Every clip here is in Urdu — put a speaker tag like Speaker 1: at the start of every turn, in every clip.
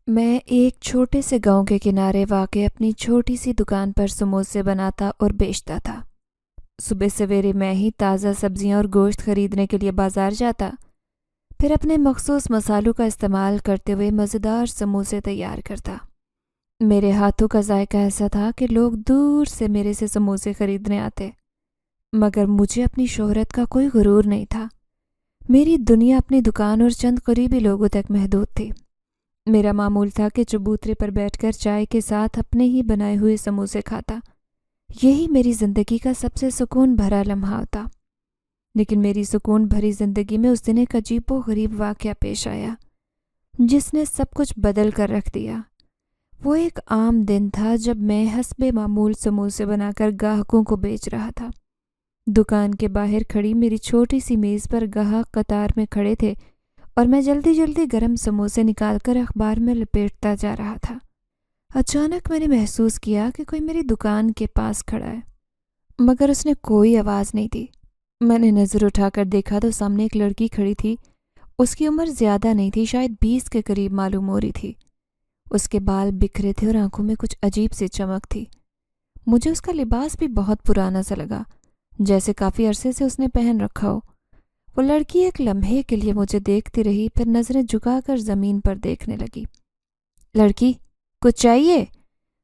Speaker 1: میں ایک چھوٹے سے گاؤں کے کنارے واقع اپنی چھوٹی سی دکان پر سموسے بناتا اور بیچتا تھا۔ صبح سویرے میں ہی تازہ سبزیاں اور گوشت خریدنے کے لیے بازار جاتا، پھر اپنے مخصوص مصالحوں کا استعمال کرتے ہوئے مزیدار سموسے تیار کرتا۔ میرے ہاتھوں کا ذائقہ ایسا تھا کہ لوگ دور سے میرے سے سموسے خریدنے آتے، مگر مجھے اپنی شہرت کا کوئی غرور نہیں تھا۔ میری دنیا اپنی دکان اور چند قریبی لوگوں تک محدود تھی۔ میرا معمول تھا کہ چبوترے پر بیٹھ کر چائے کے ساتھ اپنے ہی بنائے ہوئے سموسے کھاتا۔ یہی میری زندگی کا سب سے سکون بھرا لمحہ تھا۔ لیکن میری سکون بھری زندگی میں اس دن ایک عجیب و غریب واقعہ پیش آیا جس نے سب کچھ بدل کر رکھ دیا۔ وہ ایک عام دن تھا جب میں حسب معمول سموسے بنا کر گاہکوں کو بیچ رہا تھا۔ دکان کے باہر کھڑی میری چھوٹی سی میز پر گاہک قطار میں کھڑے تھے اور میں جلدی جلدی گرم سموسے نکال کر اخبار میں لپیٹتا جا رہا تھا۔ اچانک میں نے محسوس کیا کہ کوئی میری دکان کے پاس کھڑا ہے، مگر اس نے کوئی آواز نہیں دی۔ میں نے نظر اٹھا کر دیکھا تو سامنے ایک لڑکی کھڑی تھی۔ اس کی عمر زیادہ نہیں تھی، شاید 20 کے قریب معلوم ہو رہی تھی۔ اس کے بال بکھرے تھے اور آنکھوں میں کچھ عجیب سی چمک تھی۔ مجھے اس کا لباس بھی بہت پرانا سا لگا، جیسے کافی عرصے سے اس نے پہن رکھا ہو۔ وہ لڑکی ایک لمحے کے لیے مجھے دیکھتی رہی، پھر نظریں جھکا کر زمین پر دیکھنے لگی۔ لڑکی، کچھ چاہیے؟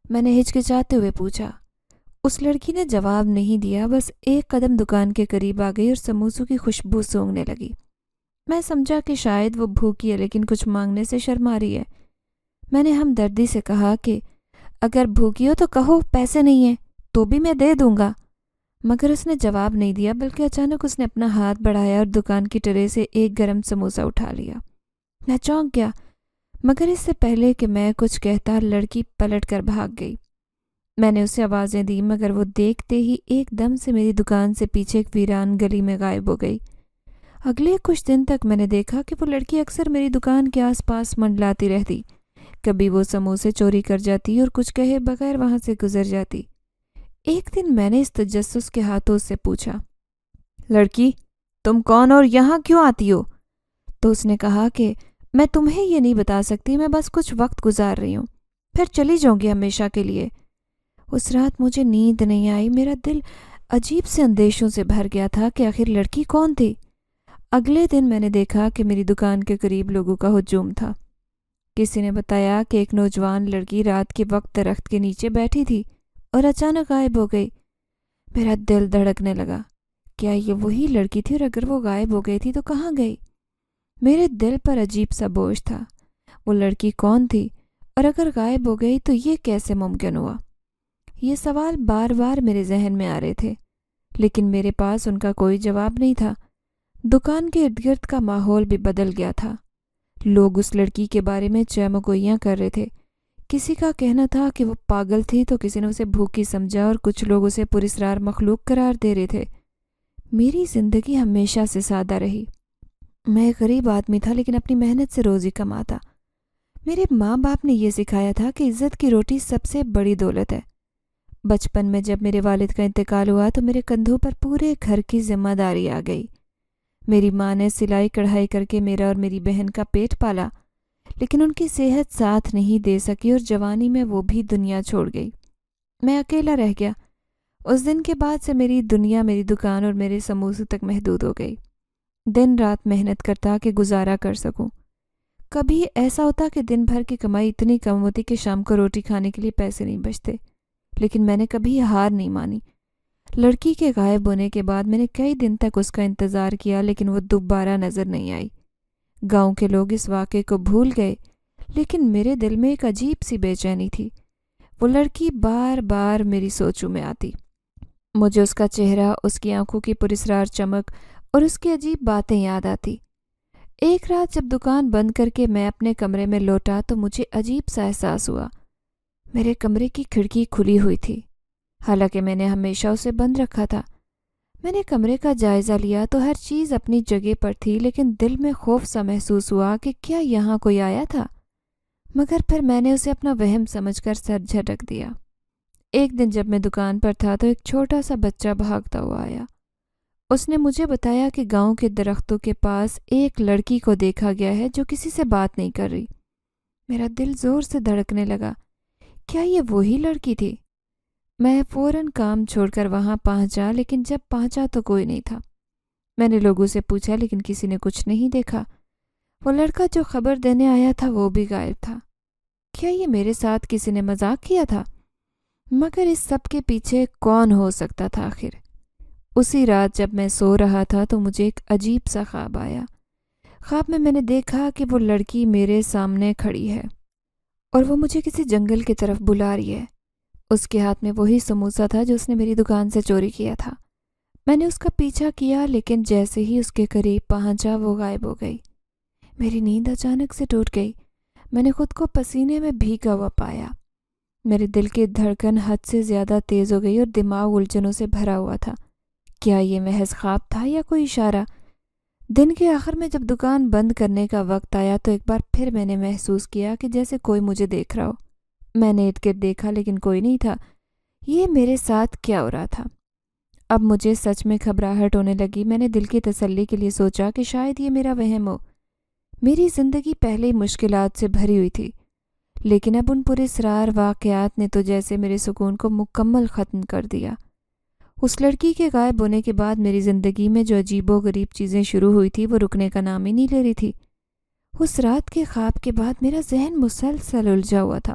Speaker 1: میں نے ہچکچاتے ہوئے پوچھا۔ اس لڑکی نے جواب نہیں دیا، بس ایک قدم دکان کے قریب آ گئی اور سموسوں کی خوشبو سونگھنے لگی۔ میں سمجھا کہ شاید وہ بھوکی ہے لیکن کچھ مانگنے سے شرما رہی ہے۔ میں نے ہمدردی سے کہا کہ اگر بھوکی ہو تو کہو، پیسے نہیں ہیں تو بھی میں دے دوں گا۔ مگر اس نے جواب نہیں دیا، بلکہ اچانک اس نے اپنا ہاتھ بڑھایا اور دکان کی ٹرے سے ایک گرم سموسا اٹھا لیا۔ میں چونک گیا، مگر اس سے پہلے کہ میں کچھ کہتا لڑکی پلٹ کر بھاگ گئی۔ میں نے اسے آوازیں دی، مگر وہ دیکھتے ہی ایک دم سے میری دکان سے پیچھے ایک ویران گلی میں غائب ہو گئی۔ اگلے کچھ دن تک میں نے دیکھا کہ وہ لڑکی اکثر میری دکان کے آس پاس منڈلاتی رہتی۔ کبھی وہ سموسے چوری کر جاتی اور کچھ کہے بغیر وہاں سے گزر جاتی۔ ایک دن میں نے اس تجسس کے ہاتھوں سے پوچھا، لڑکی، تم کون اور یہاں کیوں آتی ہو؟ تو اس نے کہا کہ میں تمہیں یہ نہیں بتا سکتی، میں بس کچھ وقت گزار رہی ہوں، پھر چلی جاؤں گی ہمیشہ کے لیے۔ اس رات مجھے نیند نہیں آئی، میرا دل عجیب سے اندیشوں سے بھر گیا تھا کہ آخر لڑکی کون تھی۔ اگلے دن میں نے دیکھا کہ میری دکان کے قریب لوگوں کا ہجوم تھا۔ کسی نے بتایا کہ ایک نوجوان لڑکی رات کے وقت درخت کے نیچے بیٹھی تھی اور اچانک غائب ہو گئی۔ میرا دل دھڑکنے لگا، کیا یہ وہی لڑکی تھی؟ اور اگر وہ غائب ہو گئی تھی تو کہاں گئی؟ میرے دل پر عجیب سا بوجھ تھا۔ وہ لڑکی کون تھی؟ اور اگر غائب ہو گئی تو یہ کیسے ممکن ہوا؟ یہ سوال بار بار میرے ذہن میں آ رہے تھے، لیکن میرے پاس ان کا کوئی جواب نہیں تھا۔ دکان کے ارد گرد کا ماحول بھی بدل گیا تھا۔ لوگ اس لڑکی کے بارے میں چہ گوئیاں کر رہے تھے۔ کسی کا کہنا تھا کہ وہ پاگل تھی تو کسی نے اسے بھوکی سمجھا اور کچھ لوگ اسے پراسرار مخلوق قرار دے رہے تھے۔ میری زندگی ہمیشہ سے سادہ رہی۔ میں ایک غریب آدمی تھا لیکن اپنی محنت سے روزی کماتا۔ میرے ماں باپ نے یہ سکھایا تھا کہ عزت کی روٹی سب سے بڑی دولت ہے۔ بچپن میں جب میرے والد کا انتقال ہوا تو میرے کندھوں پر پورے گھر کی ذمہ داری آ گئی۔ میری ماں نے سلائی کڑھائی کر کے میرا اور میری بہن کا پیٹ پالا، لیکن ان کی صحت ساتھ نہیں دے سکی اور جوانی میں وہ بھی دنیا چھوڑ گئی۔ میں اکیلا رہ گیا۔ اس دن کے بعد سے میری دنیا میری دکان اور میرے سموسے تک محدود ہو گئی۔ دن رات محنت کرتا کہ گزارا کر سکوں۔ کبھی ایسا ہوتا کہ دن بھر کی کمائی اتنی کم ہوتی کہ شام کو روٹی کھانے کے لیے پیسے نہیں بچتے، لیکن میں نے کبھی ہار نہیں مانی۔ لڑکی کے غائب ہونے کے بعد میں نے کئی دن تک اس کا انتظار کیا، لیکن وہ دوبارہ نظر نہیں آئی۔ گاؤں کے لوگ اس واقعے کو بھول گئے، لیکن میرے دل میں ایک عجیب سی بے چینی تھی۔ وہ لڑکی بار بار میری سوچوں میں آتی۔ مجھے اس کا چہرہ، اس کی آنکھوں کی پراسرار چمک اور اس کی عجیب باتیں یاد آتی۔ ایک رات جب دکان بند کر کے میں اپنے کمرے میں لوٹا تو مجھے عجیب سا احساس ہوا۔ میرے کمرے کی کھڑکی کھلی ہوئی تھی، حالانکہ میں نے ہمیشہ اسے بند رکھا تھا۔ میں نے کمرے کا جائزہ لیا تو ہر چیز اپنی جگہ پر تھی، لیکن دل میں خوف سا محسوس ہوا کہ کیا یہاں کوئی آیا تھا، مگر پھر میں نے اسے اپنا وہم سمجھ کر سر جھٹک دیا۔ ایک دن جب میں دکان پر تھا تو ایک چھوٹا سا بچہ بھاگتا ہوا آیا۔ اس نے مجھے بتایا کہ گاؤں کے درختوں کے پاس ایک لڑکی کو دیکھا گیا ہے جو کسی سے بات نہیں کر رہی۔ میرا دل زور سے دھڑکنے لگا۔ کیا یہ وہی لڑکی تھی؟ میں فوراً کام چھوڑ کر وہاں پہنچا، لیکن جب پہنچا تو کوئی نہیں تھا۔ میں نے لوگوں سے پوچھا لیکن کسی نے کچھ نہیں دیکھا۔ وہ لڑکا جو خبر دینے آیا تھا وہ بھی غائب تھا۔ کیا یہ میرے ساتھ کسی نے مذاق کیا تھا؟ مگر اس سب کے پیچھے کون ہو سکتا تھا آخر؟ اسی رات جب میں سو رہا تھا تو مجھے ایک عجیب سا خواب آیا۔ خواب میں نے دیکھا کہ وہ لڑکی میرے سامنے کھڑی ہے اور وہ مجھے کسی جنگل کی طرف بلا رہی ہے۔ اس کے ہاتھ میں وہی سموسہ تھا جو اس نے میری دکان سے چوری کیا تھا۔ میں نے اس کا پیچھا کیا، لیکن جیسے ہی اس کے قریب پہنچا وہ غائب ہو گئی۔ میری نیند اچانک سے ٹوٹ گئی۔ میں نے خود کو پسینے میں بھیگا ہوا پایا۔ میرے دل کی دھڑکن حد سے زیادہ تیز ہو گئی اور دماغ الجھنوں سے بھرا ہوا تھا۔ کیا یہ محض خواب تھا یا کوئی اشارہ؟ دن کے آخر میں جب دکان بند کرنے کا وقت آیا تو ایک بار پھر میں نے محسوس کیا کہ جیسے کوئی مجھے دیکھ رہا ہو۔ میں نے ارد گرد دیکھا لیکن کوئی نہیں تھا۔ یہ میرے ساتھ کیا ہو رہا تھا؟ اب مجھے سچ میں گھبراہٹ ہونے لگی۔ میں نے دل کی تسلی کے لیے سوچا کہ شاید یہ میرا وہم ہو۔ میری زندگی پہلے ہی مشکلات سے بھری ہوئی تھی، لیکن اب ان پراسرار واقعات نے تو جیسے میرے سکون کو مکمل ختم کر دیا۔ اس لڑکی کے غائب ہونے کے بعد میری زندگی میں جو عجیب و غریب چیزیں شروع ہوئی تھی وہ رکنے کا نام ہی نہیں لے رہی تھی۔ اس رات کے خواب کے بعد میرا ذہن مسلسل الجھا ہوا تھا۔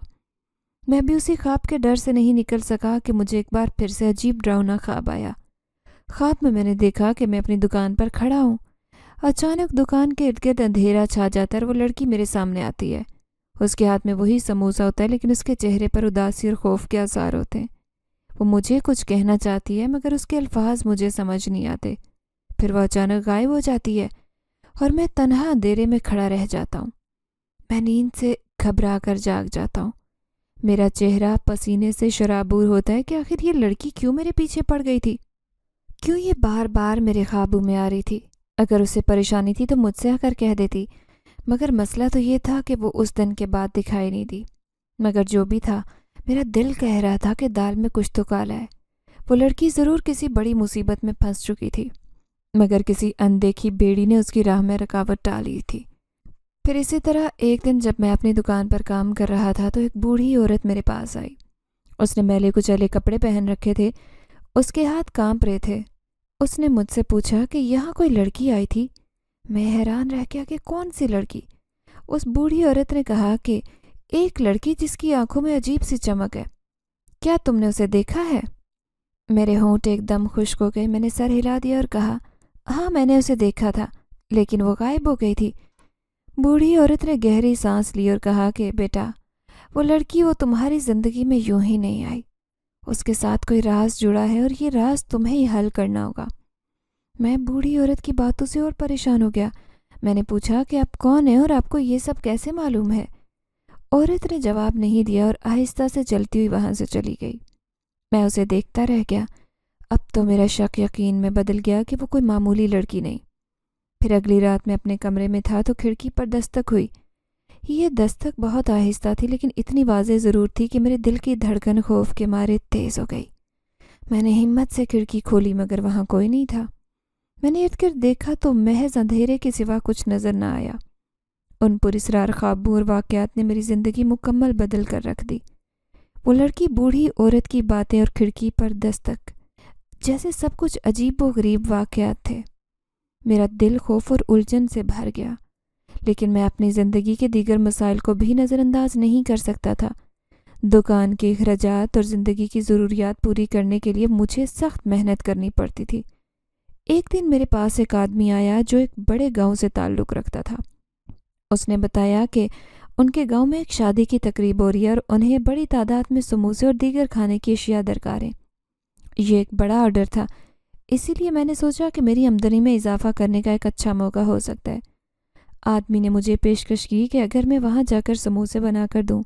Speaker 1: میں بھی اسی خواب کے ڈر سے نہیں نکل سکا کہ مجھے ایک بار پھر سے عجیب ڈراؤنا خواب آیا۔ خواب میں نے دیکھا کہ میں اپنی دکان پر کھڑا ہوں۔ اچانک دکان کے ارد گرد اندھیرا چھا جاتا ہے اور وہ لڑکی میرے سامنے آتی ہے۔ اس کے ہاتھ میں وہی سموسہ ہوتا ہے، لیکن اس کے چہرے پر اداسی اور خوف کے آثار ہوتے ہیں۔ وہ مجھے کچھ کہنا چاہتی ہے مگر اس کے الفاظ مجھے سمجھ نہیں آتے۔ پھر وہ اچانک غائب ہو جاتی ہے اور میں تنہا اندھیرے میں کھڑا رہ جاتا ہوں۔ میں نیند سے گھبرا کر جاگ جاتا ہوں۔ میرا چہرہ پسینے سے شرابور ہوتا ہے کہ آخر یہ لڑکی کیوں میرے پیچھے پڑ گئی تھی؟ کیوں یہ بار بار میرے خوابوں میں آ رہی تھی؟ اگر اسے پریشانی تھی تو مجھ سے آ کر کہہ دیتی، مگر مسئلہ تو یہ تھا کہ وہ اس دن کے بعد دکھائی نہیں دی۔ مگر جو بھی تھا، میرا دل کہہ رہا تھا کہ دال میں کچھ تو کالا ہے۔ وہ لڑکی ضرور کسی بڑی مصیبت میں پھنس چکی تھی، مگر کسی اندیکھی بیڑی نے اس کی راہ میں رکاوٹ ڈالی تھی۔ پھر اسی طرح ایک دن جب میں اپنی دکان پر کام کر رہا تھا تو ایک بوڑھی عورت میرے پاس آئی۔ اس نے میلے کچیلے کپڑے پہن رکھے تھے، اس کے ہاتھ کانپ رہے تھے۔ اس نے مجھ سے پوچھا کہ یہاں کوئی لڑکی آئی تھی۔ میں حیران رہ گیا کہ کون سی لڑکی؟ اس بوڑھی عورت نے کہا کہ ایک لڑکی جس کی آنکھوں میں عجیب سی چمک ہے۔ کیا تم نے اسے دیکھا ہے؟ میرے ہونٹ ایک دم خشک ہو گئے۔ میں نے سر ہلا دیا اور کہا، ہاں میں نے اسے دیکھا تھا، لیکن وہ غائب ہو گئی تھی۔ بوڑھی عورت نے گہری سانس لی اور کہا کہ بیٹا، وہ لڑکی وہ تمہاری زندگی میں یوں ہی نہیں آئی۔ اس کے ساتھ کوئی راز جڑا ہے اور یہ راز تمہیں ہی حل کرنا ہوگا۔ میں بوڑھی عورت کی باتوں سے اور پریشان ہو گیا۔ میں نے پوچھا کہ آپ کون ہیں اور آپ کو یہ سب کیسے معلوم ہے؟ عورت نے جواب نہیں دیا اور آہستہ سے چلتی ہوئی وہاں سے چلی گئی۔ میں اسے دیکھتا رہ گیا۔ اب تو میرا شک یقین میں بدل گیا کہ وہ کوئی معمولی لڑکی نہیں۔ پھر اگلی رات میں اپنے کمرے میں تھا تو کھڑکی پر دستک ہوئی۔ یہ دستک بہت آہستہ تھی لیکن اتنی واضح ضرور تھی کہ میرے دل کی دھڑکن خوف کے مارے تیز ہو گئی۔ میں نے ہمت سے کھڑکی کھولی مگر وہاں کوئی نہیں تھا۔ میں نے ارد گرد دیکھا تو محض اندھیرے کے سوا کچھ نظر نہ آیا۔ ان پراسرار خوابوں اور واقعات نے میری زندگی مکمل بدل کر رکھ دی۔ وہ لڑکی، بوڑھی عورت کی باتیں اور کھڑکی پر دستک، جیسے سب کچھ عجیب و غریب واقعات تھے۔ میرا دل خوف اور الجھن سے بھر گیا، لیکن میں اپنی زندگی کے دیگر مسائل کو بھی نظر انداز نہیں کر سکتا تھا۔ دکان کے اخراجات اور زندگی کی ضروریات پوری کرنے کے لیے مجھے سخت محنت کرنی پڑتی تھی۔ ایک دن میرے پاس ایک آدمی آیا جو ایک بڑے گاؤں سے تعلق رکھتا تھا۔ اس نے بتایا کہ ان کے گاؤں میں ایک شادی کی تقریب ہو رہی ہے اور انہیں بڑی تعداد میں سموسے اور دیگر کھانے کی اشیاء درکار ہیں۔ یہ ایک بڑا آرڈر تھا، اسی لیے میں نے سوچا کہ میری آمدنی میں اضافہ کرنے کا ایک اچھا موقع ہو سکتا ہے۔ آدمی نے مجھے پیشکش کی کہ اگر میں وہاں جا کر سموسے بنا کر دوں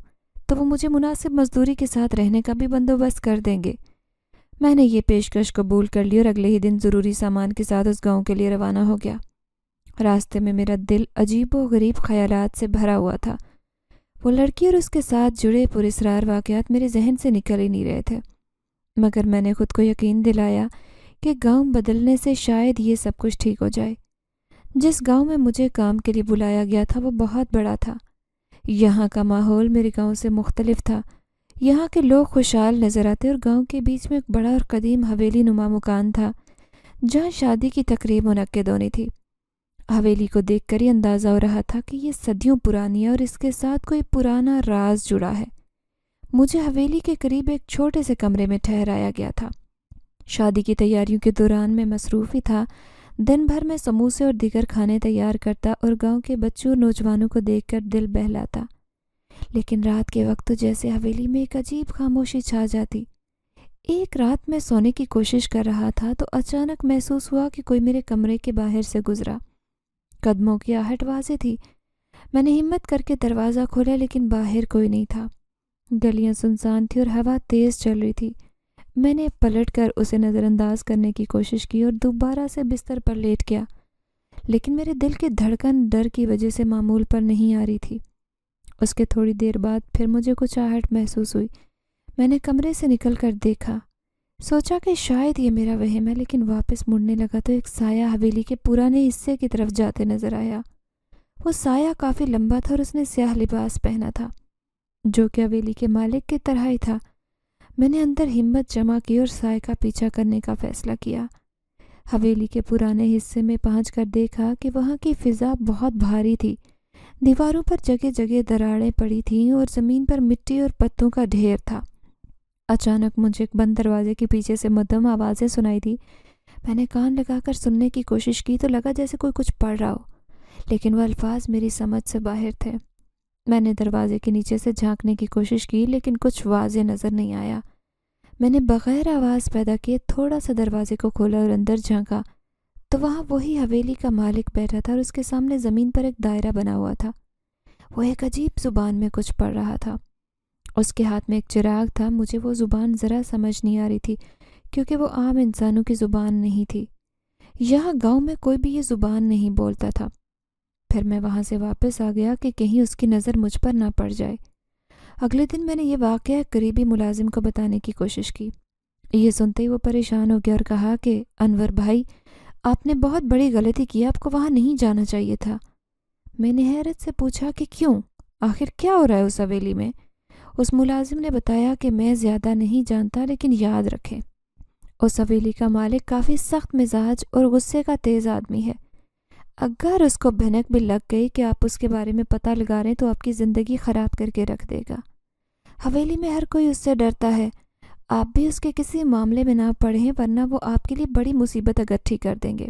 Speaker 1: تو وہ مجھے مناسب مزدوری کے ساتھ رہنے کا بھی بندوبست کر دیں گے۔ میں نے یہ پیشکش قبول کر لی اور اگلے ہی دن ضروری سامان کے ساتھ اس گاؤں کے لیے روانہ ہو گیا۔ راستے میں میرا دل عجیب و غریب خیالات سے بھرا ہوا تھا۔ وہ لڑکی اور اس کے ساتھ جڑے پراسرار واقعات میرے ذہن سے نکل ہی نہیں رہے تھے، مگر میں نے خود کو یقین دلایا کہ گاؤں بدلنے سے شاید یہ سب کچھ ٹھیک ہو جائے۔ جس گاؤں میں مجھے کام کے لیے بلایا گیا تھا وہ بہت بڑا تھا۔ یہاں کا ماحول میرے گاؤں سے مختلف تھا۔ یہاں کے لوگ خوشحال نظر آتے اور گاؤں کے بیچ میں ایک بڑا اور قدیم حویلی نما مکان تھا جہاں شادی کی تقریب منعقد ہونی تھی۔ حویلی کو دیکھ کر ہی اندازہ ہو رہا تھا کہ یہ صدیوں پرانی ہے اور اس کے ساتھ کوئی پرانا راز جڑا ہے۔ مجھے حویلی کے قریب ایک چھوٹے سے کمرے میں ٹھہرایا گیا تھا۔ شادی کی تیاریوں کے دوران میں مصروف ہی تھا۔ دن بھر میں سموسے اور دیگر کھانے تیار کرتا اور گاؤں کے بچوں اور نوجوانوں کو دیکھ کر دل بہلاتا، لیکن رات کے وقت تو جیسے حویلی میں ایک عجیب خاموشی چھا جاتی۔ ایک رات میں سونے کی کوشش کر رہا تھا تو اچانک محسوس ہوا کہ کوئی میرے کمرے کے باہر سے گزرا۔ قدموں کی آہٹ واضح تھی۔ میں نے ہمت کر کے دروازہ کھولا لیکن باہر کوئی نہیں تھا۔ گلیاں سنسان تھی اور ہوا تیز چل رہی تھی۔ میں نے پلٹ کر اسے نظر انداز کرنے کی کوشش کی اور دوبارہ سے بستر پر لیٹ گیا، لیکن میرے دل کی دھڑکن ڈر کی وجہ سے معمول پر نہیں آ رہی تھی۔ اس کے تھوڑی دیر بعد پھر مجھے کچھ آہٹ محسوس ہوئی۔ میں نے کمرے سے نکل کر دیکھا، سوچا کہ شاید یہ میرا وہم ہے، لیکن واپس مڑنے لگا تو ایک سایہ حویلی کے پرانے حصے کی طرف جاتے نظر آیا۔ وہ سایہ کافی لمبا تھا اور اس نے سیاہ لباس پہنا تھا جو کہ حویلی کے مالک کی طرح ہی تھا۔ میں نے اندر ہمت جمع کی اور سائے کا پیچھا کرنے کا فیصلہ کیا۔ حویلی کے پرانے حصے میں پہنچ کر دیکھا کہ وہاں کی فضا بہت بھاری تھی۔ دیواروں پر جگہ جگہ دراڑیں پڑی تھیں اور زمین پر مٹی اور پتوں کا ڈھیر تھا۔ اچانک مجھے ایک بند دروازے کے پیچھے سے مدھم آوازیں سنائی دی۔ میں نے کان لگا کر سننے کی کوشش کی تو لگا جیسے کوئی کچھ پڑھ رہا ہو، لیکن وہ الفاظ میری سمجھ سے باہر تھے۔ میں نے دروازے کے نیچے سے جھانکنے کی کوشش کی لیکن کچھ واضح نظر نہیں آیا۔ میں نے بغیر آواز پیدا کیے تھوڑا سا دروازے کو کھولا اور اندر جھانکا تو وہاں وہی حویلی کا مالک بیٹھا تھا اور اس کے سامنے زمین پر ایک دائرہ بنا ہوا تھا۔ وہ ایک عجیب زبان میں کچھ پڑھ رہا تھا۔ اس کے ہاتھ میں ایک چراغ تھا۔ مجھے وہ زبان ذرا سمجھ نہیں آ رہی تھی کیونکہ وہ عام انسانوں کی زبان نہیں تھی۔ یہاں گاؤں میں کوئی بھی یہ زبان نہیں بولتا تھا۔ پھر میں وہاں سے واپس آ گیا کہ کہیں اس کی نظر مجھ پر نہ پڑ جائے۔ اگلے دن میں نے یہ واقعہ ایک قریبی ملازم کو بتانے کی کوشش کی۔ یہ سنتے ہی وہ پریشان ہو گیا اور کہا کہ انور بھائی، آپ نے بہت بڑی غلطی کی، آپ کو وہاں نہیں جانا چاہیے تھا۔ میں نے حیرت سے پوچھا کہ کیوں؟ آخر کیا ہو رہا ہے اس حویلی میں؟ اس ملازم نے بتایا کہ میں زیادہ نہیں جانتا، لیکن یاد رکھیں اس حویلی کا مالک کافی سخت مزاج اور غصے کا تیز آدمی ہے۔ اگر اس کو بھنک بھی لگ گئی کہ آپ اس کے بارے میں پتہ لگا رہے ہیں تو آپ کی زندگی خراب کر کے رکھ دے گا۔ حویلی میں ہر کوئی اس سے ڈرتا ہے۔ آپ بھی اس کے کسی معاملے میں نہ پڑیں ورنہ وہ آپ کے لیے بڑی مصیبت اکٹھی کر دیں گے۔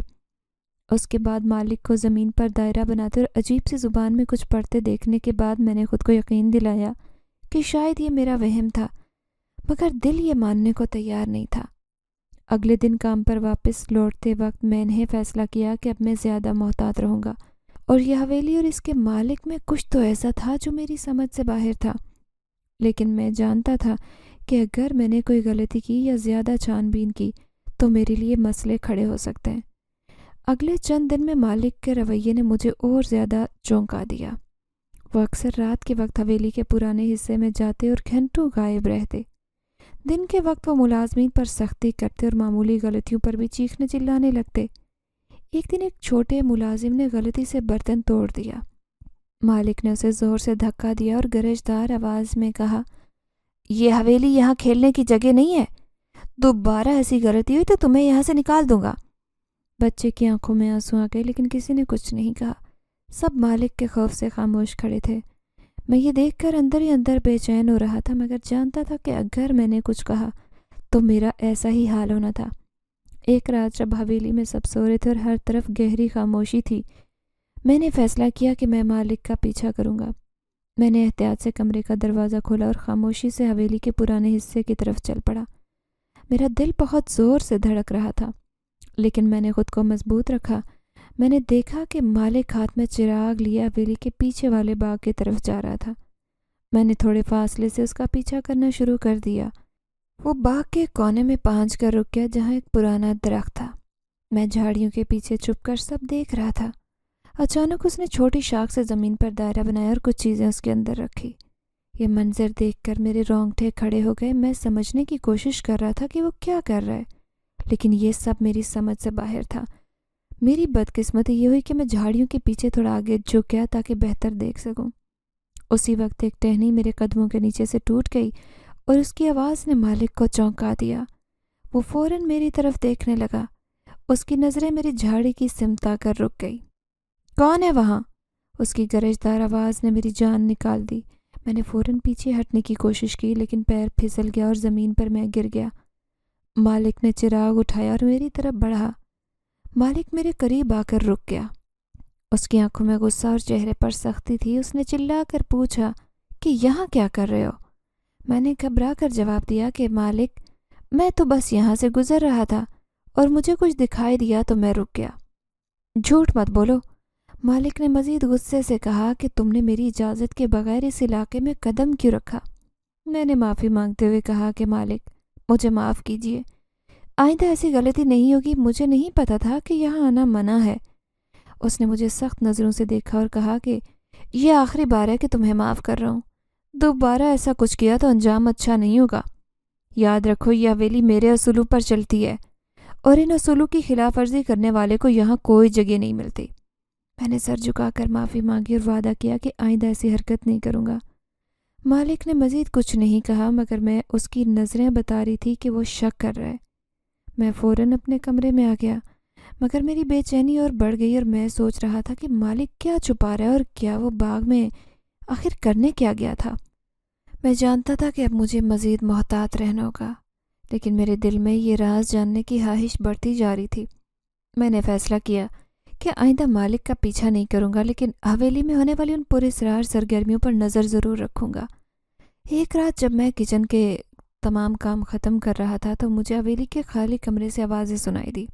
Speaker 1: اس کے بعد مالک کو زمین پر دائرہ بناتے اور عجیب سی زبان میں کچھ پڑھتے دیکھنے کے بعد میں نے خود کو یقین دلایا کہ شاید یہ میرا وہم تھا، مگر دل یہ ماننے کو تیار نہیں تھا۔ اگلے دن کام پر واپس لوٹتے وقت میں نے فیصلہ کیا کہ اب میں زیادہ محتاط رہوں گا، اور یہ حویلی اور اس کے مالک میں کچھ تو ایسا تھا جو میری سمجھ سے باہر تھا۔ لیکن میں جانتا تھا کہ اگر میں نے کوئی غلطی کی یا زیادہ چھان بین کی تو میرے لیے مسئلے کھڑے ہو سکتے ہیں۔ اگلے چند دن میں مالک کے رویے نے مجھے اور زیادہ چونکا دیا۔ وہ اکثر رات کے وقت حویلی کے پرانے حصے میں جاتے اور گھنٹوں غائب رہتے۔ دن کے وقت وہ ملازمین پر سختی کرتے اور معمولی غلطیوں پر بھی چیخنے چلانے لگتے۔ ایک دن ایک چھوٹے ملازم نے غلطی سے برتن توڑ دیا۔ مالک نے اسے زور سے دھکا دیا اور گرجدار آواز میں کہا، یہ حویلی یہاں کھیلنے کی جگہ نہیں ہے، دوبارہ ایسی غلطی ہوئی تو تمہیں یہاں سے نکال دوں گا۔ بچے کی آنکھوں میں آنسو آ گئے لیکن کسی نے کچھ نہیں کہا۔ سب مالک کے خوف سے خاموش کھڑے تھے۔ میں یہ دیکھ کر اندر ہی اندر بے چین ہو رہا تھا، مگر جانتا تھا کہ اگر میں نے کچھ کہا تو میرا ایسا ہی حال ہونا تھا۔ ایک رات جب حویلی میں سب سو رہے تھے اور ہر طرف گہری خاموشی تھی، میں نے فیصلہ کیا کہ میں مالک کا پیچھا کروں گا۔ میں نے احتیاط سے کمرے کا دروازہ کھولا اور خاموشی سے حویلی کے پرانے حصے کی طرف چل پڑا۔ میرا دل بہت زور سے دھڑک رہا تھا، لیکن میں نے خود کو مضبوط رکھا۔ میں نے دیکھا کہ مالک ہاتھ میں چراغ لیے حویلی کے پیچھے والے باغ کی طرف جا رہا تھا۔ میں نے تھوڑے فاصلے سے اس کا پیچھا کرنا شروع کر دیا۔ وہ باغ کے کونے میں پہنچ کر رک گیا جہاں ایک پرانا درخت تھا۔ میں جھاڑیوں کے پیچھے چھپ کر سب دیکھ رہا تھا۔ اچانک اس نے چھوٹی شاخ سے زمین پر دائرہ بنایا اور کچھ چیزیں اس کے اندر رکھی۔ یہ منظر دیکھ کر میرے رونگٹے کھڑے ہو گئے۔ میں سمجھنے کی کوشش کر رہا تھا کہ وہ کیا کر رہا ہے، لیکن یہ سب میری سمجھ سے باہر تھا۔ میری بدقسمتی یہ ہوئی کہ میں جھاڑیوں کے پیچھے تھوڑا آگے جھک گیا تاکہ بہتر دیکھ سکوں۔ اسی وقت ایک ٹہنی میرے قدموں کے نیچے سے ٹوٹ گئی اور اس کی آواز نے مالک کو چونکا دیا۔ وہ فوراً میری طرف دیکھنے لگا۔ اس کی نظریں میری جھاڑی کی سمت آ کر رک گئی۔ کون ہے وہاں؟ اس کی گرجدار آواز نے میری جان نکال دی۔ میں نے فوراً پیچھے ہٹنے کی کوشش کی لیکن پیر پھسل گیا اور زمین پر میں گر گیا۔ مالک نے چراغ اٹھایا اور میری طرف بڑھا۔ مالک میرے قریب آ کر رک گیا۔ اس کی آنکھوں میں غصہ اور چہرے پر سختی تھی۔ اس نے چلا کر پوچھا کہ یہاں کیا کر رہے ہو؟ میں نے گھبرا کر جواب دیا کہ مالک، میں تو بس یہاں سے گزر رہا تھا اور مجھے کچھ دکھائی دیا تو میں رک گیا۔ جھوٹ مت بولو، مالک نے مزید غصے سے کہا کہ تم نے میری اجازت کے بغیر اس علاقے میں قدم کیوں رکھا؟ میں نے معافی مانگتے ہوئے کہا کہ مالک مجھے معاف کیجیے، آئندہ ایسی غلطی نہیں ہوگی، مجھے نہیں پتا تھا کہ یہاں آنا منع ہے۔ اس نے مجھے سخت نظروں سے دیکھا اور کہا کہ یہ آخری بار ہے کہ تمہیں معاف کر رہا ہوں، دوبارہ ایسا کچھ کیا تو انجام اچھا نہیں ہوگا۔ یاد رکھو یہ حویلی میرے اصولوں پر چلتی ہے اور ان اصولوں کی خلاف ورزی کرنے والے کو یہاں کوئی جگہ نہیں ملتی۔ میں نے سر جھکا کر معافی مانگی اور وعدہ کیا کہ آئندہ ایسی حرکت نہیں کروں گا۔ مالک نے مزید کچھ نہیں کہا مگر میں اس کی نظریں بتا رہی تھی کہ وہ شک کر رہا ہے۔ میں فوراً اپنے کمرے میں آ گیا مگر میری بے چینی اور بڑھ گئی اور میں سوچ رہا تھا کہ مالک کیا چھپا رہا ہے اور کیا وہ باغ میں آخر کرنے کیا گیا تھا۔ میں جانتا تھا کہ اب مجھے مزید محتاط رہنا ہوگا لیکن میرے دل میں یہ راز جاننے کی خواہش بڑھتی جا رہی تھی۔ میں نے فیصلہ کیا کہ آئندہ مالک کا پیچھا نہیں کروں گا لیکن حویلی میں ہونے والی ان پراسرار سرگرمیوں پر نظر ضرور رکھوں گا۔ ایک رات جب میں کچن کے تمام کام ختم کر رہا تھا تو مجھے حویلی کے خالی کمرے سے آوازیں سنائی دی۔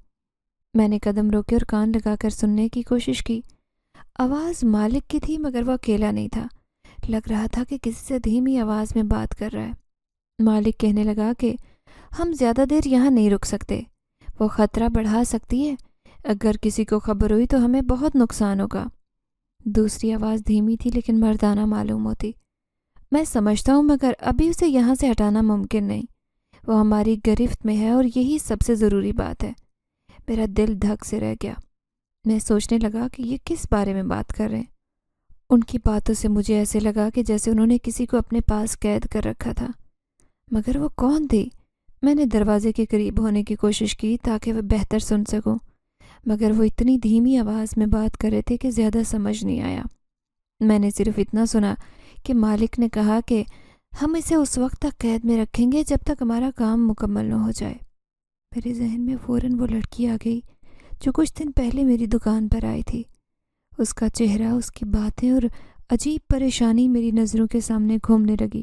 Speaker 1: میں نے قدم روکے اور کان لگا کر سننے کی کوشش کی۔ آواز مالک کی تھی مگر وہ اکیلا نہیں تھا۔ لگ رہا تھا کہ کسی سے دھیمی آواز میں بات کر رہا ہے۔ مالک کہنے لگا کہ ہم زیادہ دیر یہاں نہیں رک سکتے، وہ خطرہ بڑھا سکتی ہے، اگر کسی کو خبر ہوئی تو ہمیں بہت نقصان ہوگا۔ دوسری آواز دھیمی تھی لیکن مردانہ معلوم ہوتی۔ میں سمجھتا ہوں مگر ابھی اسے یہاں سے ہٹانا ممکن نہیں، وہ ہماری گرفت میں ہے اور یہی سب سے ضروری بات ہے۔ میرا دل دھک سے رہ گیا۔ میں سوچنے لگا کہ یہ کس بارے میں بات کر رہے ہیں۔ ان کی باتوں سے مجھے ایسے لگا کہ جیسے انہوں نے کسی کو اپنے پاس قید کر رکھا تھا، مگر وہ کون تھی؟ میں نے دروازے کے قریب ہونے کی کوشش کی تاکہ وہ بہتر سن سکوں مگر وہ اتنی دھیمی آواز میں بات کر رہے تھے کہ زیادہ سمجھ نہیں آیا۔ میں نے صرف اتنا سنا کہ مالک نے کہا کہ ہم اسے اس وقت تک قید میں رکھیں گے جب تک ہمارا کام مکمل نہ ہو جائے۔ میرے ذہن میں فوراً وہ لڑکی آ گئی جو کچھ دن پہلے میری دکان پر آئی تھی۔ اس کا چہرہ، اس کی باتیں اور عجیب پریشانی میری نظروں کے سامنے گھومنے لگی۔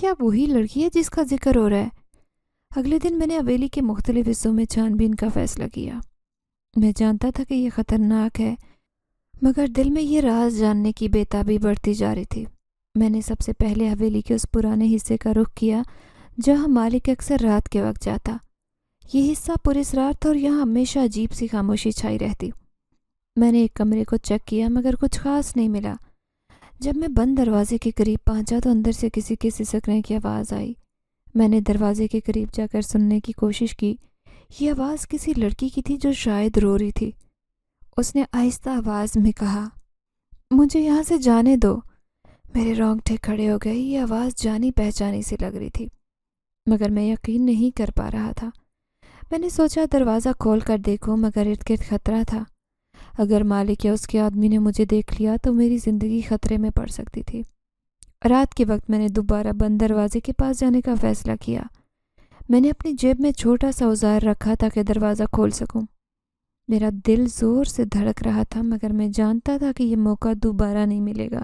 Speaker 1: کیا وہی لڑکی ہے جس کا ذکر ہو رہا ہے؟ اگلے دن میں نے حویلی کے مختلف حصوں میں چھان بین کا فیصلہ کیا۔ میں جانتا تھا کہ یہ خطرناک ہے مگر دل میں یہ راز جاننے کی بے تابی بڑھتی جا رہی تھی۔ میں نے سب سے پہلے حویلی کے اس پرانے حصے کا رخ کیا جہاں مالک اکثر رات کے وقت جاتا۔ یہ حصہ پراسرار تھا اور یہاں ہمیشہ عجیب سی خاموشی چھائی رہتی۔ میں نے ایک کمرے کو چیک کیا مگر کچھ خاص نہیں ملا۔ جب میں بند دروازے کے قریب پہنچا تو اندر سے کسی کے سسکنے کی آواز آئی۔ میں نے دروازے کے قریب جا کر سننے کی کوشش کی۔ یہ آواز کسی لڑکی کی تھی جو شاید رو رہی تھی۔ اس نے آہستہ آواز میں کہا، مجھے یہاں سے جانے دو۔ میرے رونگٹے کھڑے ہو گئے۔ یہ آواز جانی پہچانی سی لگ رہی تھی مگر میں یقین نہیں کر پا رہا تھا۔ میں نے سوچا دروازہ کھول کر دیکھوں مگر ارد گرد خطرہ تھا۔ اگر مالک یا اس کے آدمی نے مجھے دیکھ لیا تو میری زندگی خطرے میں پڑ سکتی تھی۔ رات کے وقت میں نے دوبارہ بند دروازے کے پاس جانے کا فیصلہ کیا۔ میں نے اپنی جیب میں چھوٹا سا اوزار رکھا تاکہ دروازہ کھول سکوں۔ میرا دل زور سے دھڑک رہا تھا مگر میں جانتا تھا کہ یہ موقع دوبارہ نہیں ملے گا۔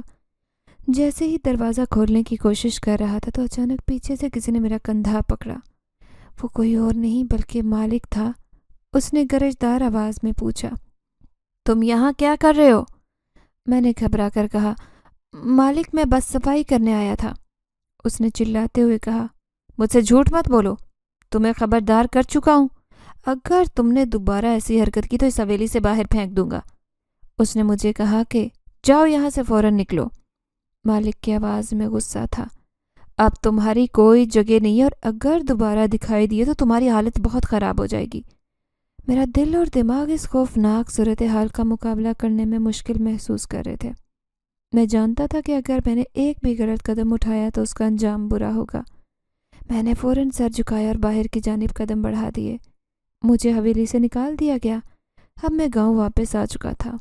Speaker 1: جیسے ہی دروازہ کھولنے کی کوشش کر رہا تھا تو اچانک پیچھے سے کسی نے میرا کندھا پکڑا۔ وہ کوئی اور نہیں بلکہ مالک تھا۔ اس نے گرجدار آواز میں پوچھا، تم یہاں کیا کر رہے ہو؟ میں نے گھبرا کر کہا، مالک میں بس صفائی کرنے آیا تھا۔ اس نے چلاتے ہوئے کہا، مجھ سے جھوٹ مت بولو، تمہیں خبردار کر چکا ہوں، اگر تم نے دوبارہ ایسی حرکت کی تو اس حویلی سے باہر پھینک دوں گا۔ اس نے مجھے کہا کہ جاؤ یہاں سے فوراً نکلو۔ مالک کی آواز میں غصہ تھا، اب تمہاری کوئی جگہ نہیں ہے اور اگر دوبارہ دکھائی دیے تو تمہاری حالت بہت خراب ہو جائے گی۔ میرا دل اور دماغ اس خوفناک صورتحال کا مقابلہ کرنے میں مشکل محسوس کر رہے تھے۔ میں جانتا تھا کہ اگر میں نے ایک بھی غلط قدم اٹھایا تو اس کا انجام برا ہوگا۔ میں نے فوراً سر جھکایا اور باہر کی جانب قدم بڑھا دیے۔ مجھے حویلی سے نکال دیا گیا۔ اب میں گاؤں واپس آ چکا تھا۔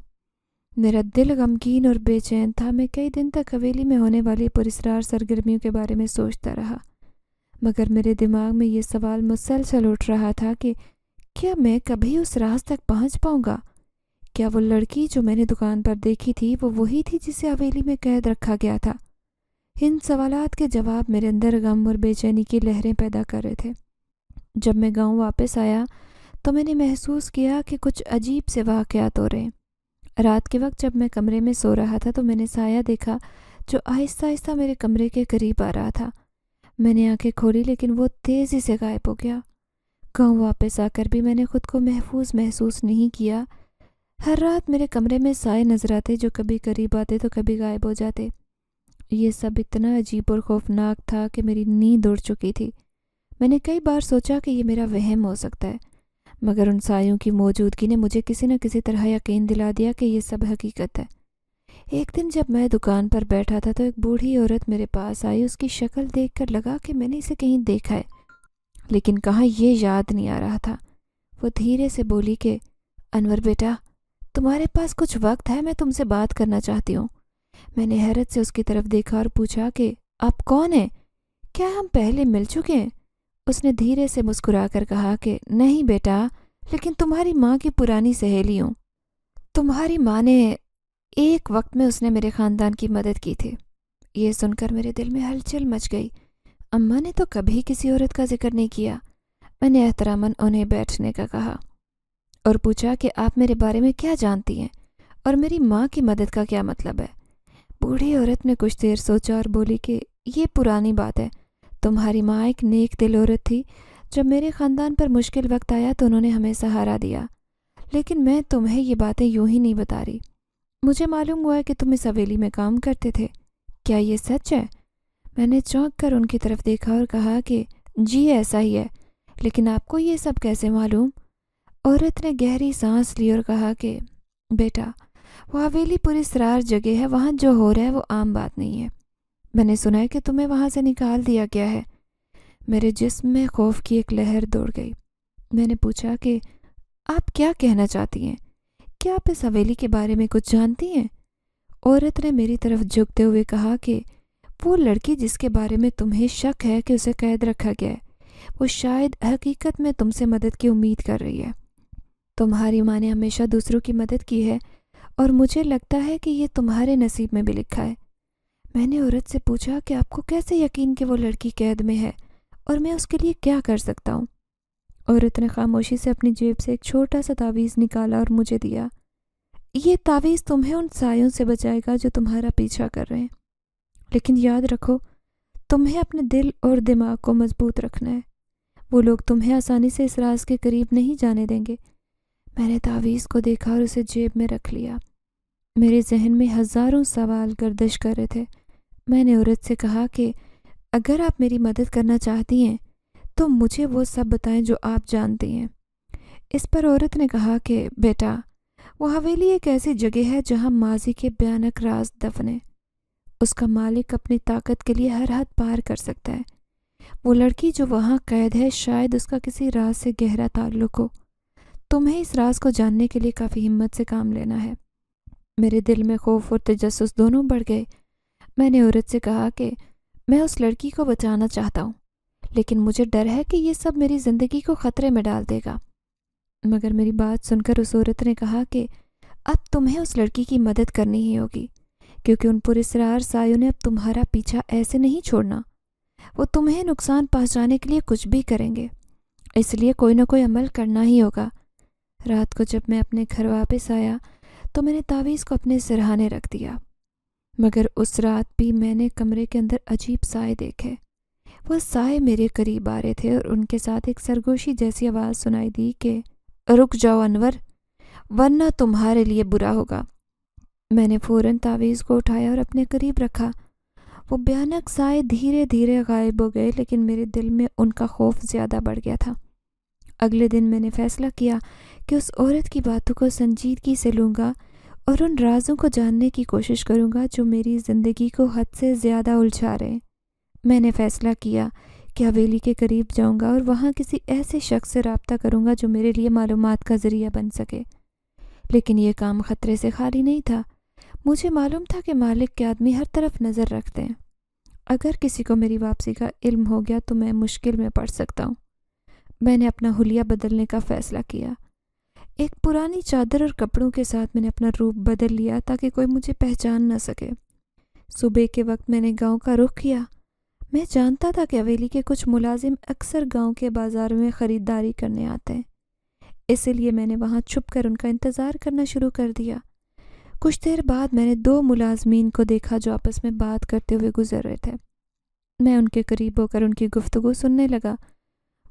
Speaker 1: میرا دل غمگین اور بے چین تھا۔ میں کئی دن تک حویلی میں ہونے والی پراسرار سرگرمیوں کے بارے میں سوچتا رہا، مگر میرے دماغ میں یہ سوال مسلسل اٹھ رہا تھا کہ کیا میں کبھی اس راز تک پہنچ پاؤں گا؟ کیا وہ لڑکی جو میں نے دکان پر دیکھی تھی وہ وہی تھی جسے حویلی میں قید رکھا گیا تھا؟ ان سوالات کے جواب میرے اندر غم اور بے چینی کی لہریں پیدا کر رہے تھے۔ جب میں گاؤں واپس آیا تو میں نے محسوس کیا کہ کچھ عجیب سے واقعات ہو رہے ہیں۔ رات کے وقت جب میں کمرے میں سو رہا تھا تو میں نے سایہ دیکھا جو آہستہ آہستہ میرے کمرے کے قریب آ رہا تھا۔ میں نے آنکھیں کھولی لیکن وہ تیزی سے غائب ہو گیا۔ گاؤں واپس آ کر بھی میں نے خود کو محفوظ محسوس نہیں کیا۔ ہر رات میرے کمرے میں سائے نظر آتے جو کبھی قریب آتے تو کبھی غائب ہو جاتے۔ یہ سب اتنا عجیب اور خوفناک تھا کہ میری نیند اڑ چکی تھی۔ میں نے کئی بار سوچا کہ یہ میرا وہم ہو سکتا ہے، مگر ان سایوں کی موجودگی نے مجھے کسی نہ کسی طرح یقین دلا دیا کہ یہ سب حقیقت ہے۔ ایک دن جب میں دکان پر بیٹھا تھا تو ایک بوڑھی عورت میرے پاس آئی۔ اس کی شکل دیکھ کر لگا کہ میں نے اسے کہیں دیکھا ہے، لیکن کہاں یہ یاد نہیں آ رہا تھا۔ وہ دھیرے سے بولی کہ انور بیٹا، تمہارے پاس کچھ وقت ہے؟ میں تم سے بات کرنا چاہتی ہوں۔ میں نے حیرت سے اس کی طرف دیکھا اور پوچھا کہ آپ کون ہیں؟ کیا ہم پہلے مل چکے ہیں؟ اس نے دھیرے سے مسکرا کر کہا کہ نہیں بیٹا، لیکن تمہاری ماں کی پرانی سہیلی ہوں۔ تمہاری ماں نے ایک وقت میں اس نے میرے خاندان کی مدد کی تھی۔ یہ سن کر میرے دل میں ہلچل مچ گئی۔ اماں نے تو کبھی کسی عورت کا ذکر نہیں کیا۔ میں نے احتراماً انہیں بیٹھنے کا کہا اور پوچھا کہ آپ میرے بارے میں کیا جانتی ہیں اور میری ماں کی مدد کا کیا مطلب ہے؟ بوڑھی عورت نے کچھ دیر سوچا اور بولی کہ یہ پرانی بات ہے۔ تمہاری ماں ایک نیک دل عورت تھی۔ جب میرے خاندان پر مشکل وقت آیا تو انہوں نے ہمیں سہارا دیا، لیکن میں تمہیں یہ باتیں یوں ہی نہیں بتا رہی۔ مجھے معلوم ہوا ہے کہ تم اس حویلی میں کام کرتے تھے۔ کیا یہ سچ ہے؟ میں نے چونک کر ان کی طرف دیکھا اور کہا کہ جی ایسا ہی ہے، لیکن آپ کو یہ سب کیسے معلوم؟ عورت نے گہری سانس لی اور کہا کہ بیٹا، وہ حویلی پوری اسرار جگہ ہے، وہاں جو ہو رہا ہے وہ عام بات نہیں ہے۔ میں نے سنا ہے کہ تمہیں وہاں سے نکال دیا گیا ہے۔ میرے جسم میں خوف کی ایک لہر دوڑ گئی۔ میں نے پوچھا کہ آپ کیا کہنا چاہتی ہیں؟ کیا آپ اس حویلی کے بارے میں کچھ جانتی ہیں؟ عورت نے میری طرف جھکتے ہوئے کہا کہ وہ لڑکی جس کے بارے میں تمہیں شک ہے کہ اسے قید رکھا گیا ہے، وہ شاید حقیقت میں تم سے مدد کی امید کر رہی ہے۔ تمہاری ماں نے ہمیشہ دوسروں کی مدد کی ہے اور مجھے لگتا ہے کہ یہ تمہارے نصیب میں بھی لکھا ہے۔ میں نے عورت سے پوچھا کہ آپ کو کیسے یقین کہ وہ لڑکی قید میں ہے اور میں اس کے لیے کیا کر سکتا ہوں؟ عورت نے خاموشی سے اپنی جیب سے ایک چھوٹا سا تعویذ نکالا اور مجھے دیا۔ یہ تعویذ تمہیں ان سایوں سے بچائے گا جو تمہارا پیچھا کر رہے ہیں، لیکن یاد رکھو تمہیں اپنے دل اور دماغ کو مضبوط رکھنا ہے۔ وہ لوگ تمہیں آسانی سے اس راز کے قریب نہیں جانے دیں گے۔ میں نے تعویذ کو دیکھا اور اسے جیب میں رکھ لیا۔ میرے ذہن میں ہزاروں سوال گردش کر رہے تھے۔ میں نے عورت سے کہا کہ اگر آپ میری مدد کرنا چاہتی ہیں تو مجھے وہ سب بتائیں جو آپ جانتی ہیں۔ اس پر عورت نے کہا کہ بیٹا، وہ حویلی ایک ایسی جگہ ہے جہاں ماضی کے بھیانک راز دفن ہیں۔ اس کا مالک اپنی طاقت کے لیے ہر حد پار کر سکتا ہے۔ وہ لڑکی جو وہاں قید ہے شاید اس کا کسی راز سے گہرا تعلق ہو۔ تمہیں اس راز کو جاننے کے لیے کافی ہمت سے کام لینا ہے۔ میرے دل میں خوف اور تجسس دونوں بڑھ گئے۔ میں نے عورت سے کہا کہ میں اس لڑکی کو بچانا چاہتا ہوں، لیکن مجھے ڈر ہے کہ یہ سب میری زندگی کو خطرے میں ڈال دے گا۔ مگر میری بات سن کر اس عورت نے کہا کہ اب تمہیں اس لڑکی کی مدد کرنی ہی ہوگی، کیونکہ ان پراسرار سایوں نے اب تمہارا پیچھا ایسے نہیں چھوڑنا۔ وہ تمہیں نقصان پہنچانے کے لیے کچھ بھی کریں گے، اس لیے کوئی نہ کوئی عمل کرنا ہی ہوگا۔ رات کو جب میں اپنے گھر واپس آیا تو میں نے تعویذ کو اپنے سرہانے رکھ دیا، مگر اس رات بھی میں نے کمرے کے اندر عجیب سائے دیکھے۔ وہ سائے میرے قریب آ رہے تھے اور ان کے ساتھ ایک سرگوشی جیسی آواز سنائی دی کہ رک جاؤ انور، ورنہ تمہارے لیے برا ہوگا۔ میں نے فوراً تعویذ کو اٹھایا اور اپنے قریب رکھا۔ وہ بھیانک سائے دھیرے دھیرے غائب ہو گئے، لیکن میرے دل میں ان کا خوف زیادہ بڑھ گیا تھا۔ اگلے دن میں نے فیصلہ کیا کہ اس عورت کی باتوں کو سنجیدگی سے لوں گا اور ان رازوں کو جاننے کی کوشش کروں گا جو میری زندگی کو حد سے زیادہ الجھا رہے ہیں۔ میں نے فیصلہ کیا کہ حویلی کے قریب جاؤں گا اور وہاں کسی ایسے شخص سے رابطہ کروں گا جو میرے لیے معلومات کا ذریعہ بن سکے۔ لیکن یہ کام خطرے سے خالی نہیں تھا۔ مجھے معلوم تھا کہ مالک کے آدمی ہر طرف نظر رکھتے ہیں۔ اگر کسی کو میری واپسی کا علم ہو گیا تو میں مشکل میں پڑ سکتا ہوں۔ میں نے اپنا حلیہ بدلنے کا فیصلہ کیا۔ ایک پرانی چادر اور کپڑوں کے ساتھ میں نے اپنا روپ بدل لیا تاکہ کوئی مجھے پہچان نہ سکے۔ صبح کے وقت میں نے گاؤں کا رخ کیا۔ میں جانتا تھا کہ حویلی کے کچھ ملازم اکثر گاؤں کے بازاروں میں خریداری کرنے آتے ہیں، اسی لیے میں نے وہاں چھپ کر ان کا انتظار کرنا شروع کر دیا۔ کچھ دیر بعد میں نے 2 ملازمین کو دیکھا جو آپس میں بات کرتے ہوئے گزر رہے تھے۔ میں ان کے قریب ہو کر ان کی گفتگو سننے لگا۔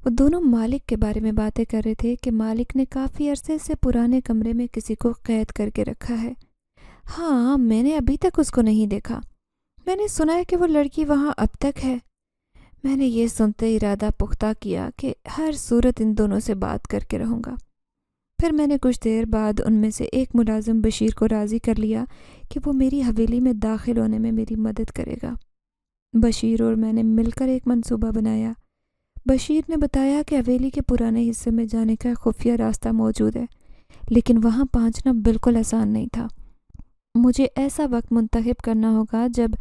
Speaker 1: وہ دونوں مالک کے بارے میں باتیں کر رہے تھے کہ مالک نے کافی عرصے سے پرانے کمرے میں کسی کو قید کر کے رکھا ہے۔ ہاں، میں نے ابھی تک اس کو نہیں دیکھا۔ میں نے سنا ہے کہ وہ لڑکی وہاں اب تک ہے۔ میں نے یہ سنتے ارادہ پختہ کیا کہ ہر صورت ان دونوں سے بات کر کے رہوں گا۔ پھر میں نے کچھ دیر بعد ان میں سے ایک ملازم بشیر کو راضی کر لیا کہ وہ میری حویلی میں داخل ہونے میں میری مدد کرے گا۔ بشیر اور میں نے مل کر ایک منصوبہ بنایا۔ بشیر نے بتایا کہ حویلی کے پرانے حصے میں جانے کا خفیہ راستہ موجود ہے، لیکن وہاں پہنچنا بالکل آسان نہیں تھا۔ مجھے ایسا وقت منتخب کرنا ہوگا جب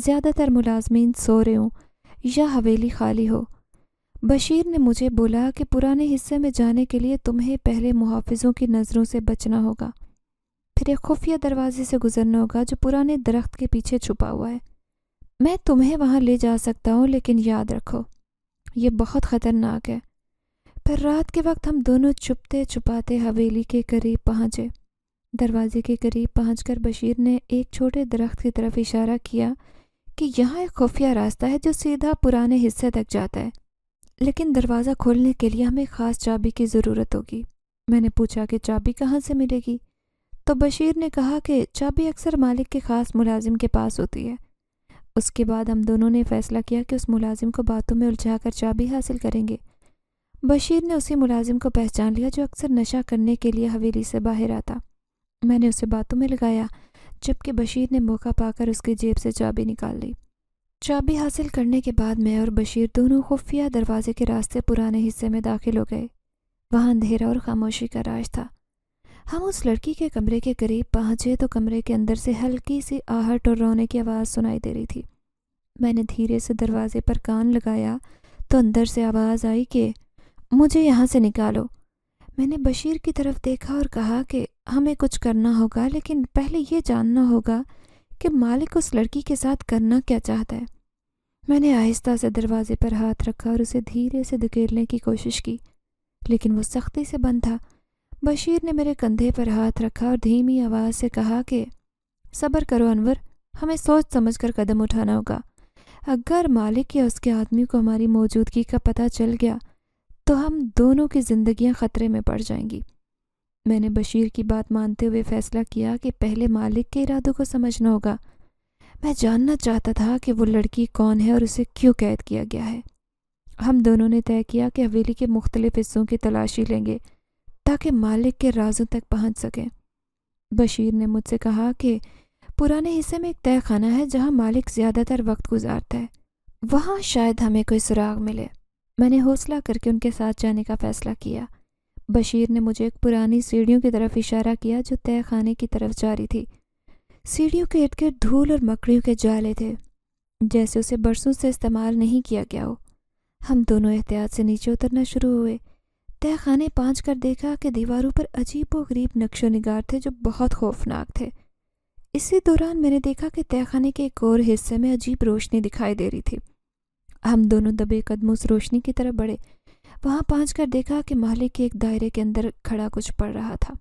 Speaker 1: زیادہ تر ملازمین سو رہے ہوں یا حویلی خالی ہو۔ بشیر نے مجھے بولا کہ پرانے حصے میں جانے کے لیے تمہیں پہلے محافظوں کی نظروں سے بچنا ہوگا، پھر ایک خفیہ دروازے سے گزرنا ہوگا جو پرانے درخت کے پیچھے چھپا ہوا ہے۔ میں تمہیں وہاں لے جا سکتا ہوں، لیکن یاد رکھو یہ بہت خطرناک ہے۔ پھر رات کے وقت ہم دونوں چھپتے چھپاتے حویلی کے قریب پہنچے۔ دروازے کے قریب پہنچ کر بشیر نے ایک چھوٹے درخت کی طرف اشارہ کیا کہ یہاں ایک خفیہ راستہ ہے جو سیدھا پرانے حصے تک جاتا ہے، لیکن دروازہ کھولنے کے لیے ہمیں خاص چابی کی ضرورت ہوگی۔ میں نے پوچھا کہ چابی کہاں سے ملے گی؟ تو بشیر نے کہا کہ چابی اکثر مالک کے خاص ملازم کے پاس ہوتی ہے۔ اس کے بعد ہم دونوں نے فیصلہ کیا کہ اس ملازم کو باتوں میں الجھا کر چابی حاصل کریں گے۔ بشیر نے اسی ملازم کو پہچان لیا جو اکثر نشہ کرنے کے لیے حویلی سے باہر آتا۔ میں نے اسے باتوں میں لگایا، جبکہ بشیر نے موقع پا کر اس کی جیب سے چابی نکال لی۔ چابی حاصل کرنے کے بعد میں اور بشیر دونوں خفیہ دروازے کے راستے پرانے حصے میں داخل ہو گئے۔ وہاں اندھیرا اور خاموشی کا راج تھا۔ ہم اس لڑکی کے کمرے کے قریب پہنچے تو کمرے کے اندر سے ہلکی سی آہٹ اور رونے کی آواز سنائی دے رہی تھی۔ میں نے دھیرے سے دروازے پر کان لگایا تو اندر سے آواز آئی کہ مجھے یہاں سے نکالو۔ میں نے بشیر کی طرف دیکھا اور کہا کہ ہمیں کچھ کرنا ہوگا، لیکن پہلے یہ جاننا ہوگا کہ مالک اس لڑکی کے ساتھ کرنا کیا چاہتا ہے۔ میں نے آہستہ سے دروازے پر ہاتھ رکھا اور اسے دھیرے سے دھکیلنے کی کوشش کی، لیکن وہ سختی سے بند تھا۔ بشیر نے میرے کندھے پر ہاتھ رکھا اور دھیمی آواز سے کہا کہ صبر کرو انور، ہمیں سوچ سمجھ کر قدم اٹھانا ہوگا۔ اگر مالک یا اس کے آدمی کو ہماری موجودگی کا پتہ چل گیا تو ہم دونوں کی زندگیاں خطرے میں پڑ جائیں گی۔ میں نے بشیر کی بات مانتے ہوئے فیصلہ کیا کہ پہلے مالک کے ارادوں کو سمجھنا ہوگا۔ میں جاننا چاہتا تھا کہ وہ لڑکی کون ہے اور اسے کیوں قید کیا گیا ہے۔ ہم دونوں نے طے کیا کہ حویلی کے مختلف حصوں کی تلاشی لیں گے تاکہ مالک کے رازوں تک پہنچ سکیں۔ بشیر نے مجھ سے کہا کہ پرانے حصے میں ایک تہہ خانہ ہے جہاں مالک زیادہ تر وقت گزارتا ہے، وہاں شاید ہمیں کوئی سراغ ملے۔ میں نے حوصلہ کر کے ان کے ساتھ جانے کا فیصلہ کیا۔ بشیر نے مجھے ایک پرانی سیڑھیوں کی طرف اشارہ کیا جو تہہ خانے کی طرف جاری تھی۔ سیڑھیوں کے ارد گرد دھول اور مکڑیوں کے جالے تھے، جیسے اسے برسوں سے استعمال نہیں کیا گیا ہو۔ ہم دونوں احتیاط سے نیچے اترنا شروع ہوئے۔ تہہ خانے پہنچ کر دیکھا کہ دیواروں پر عجیب و غریب نقش و نگار تھے جو بہت خوفناک تھے۔ اسی دوران میں نے دیکھا کہ تہہ خانے کے ایک اور حصے میں عجیب روشنی دکھائی دے رہی تھی۔ ہم دونوں دبے قدموں اس روشنی کی طرف بڑھے۔ وہاں پہنچ کر دیکھا کہ مالک ایک دائرے کے اندر کھڑا کچھ پڑھ رہا تھا۔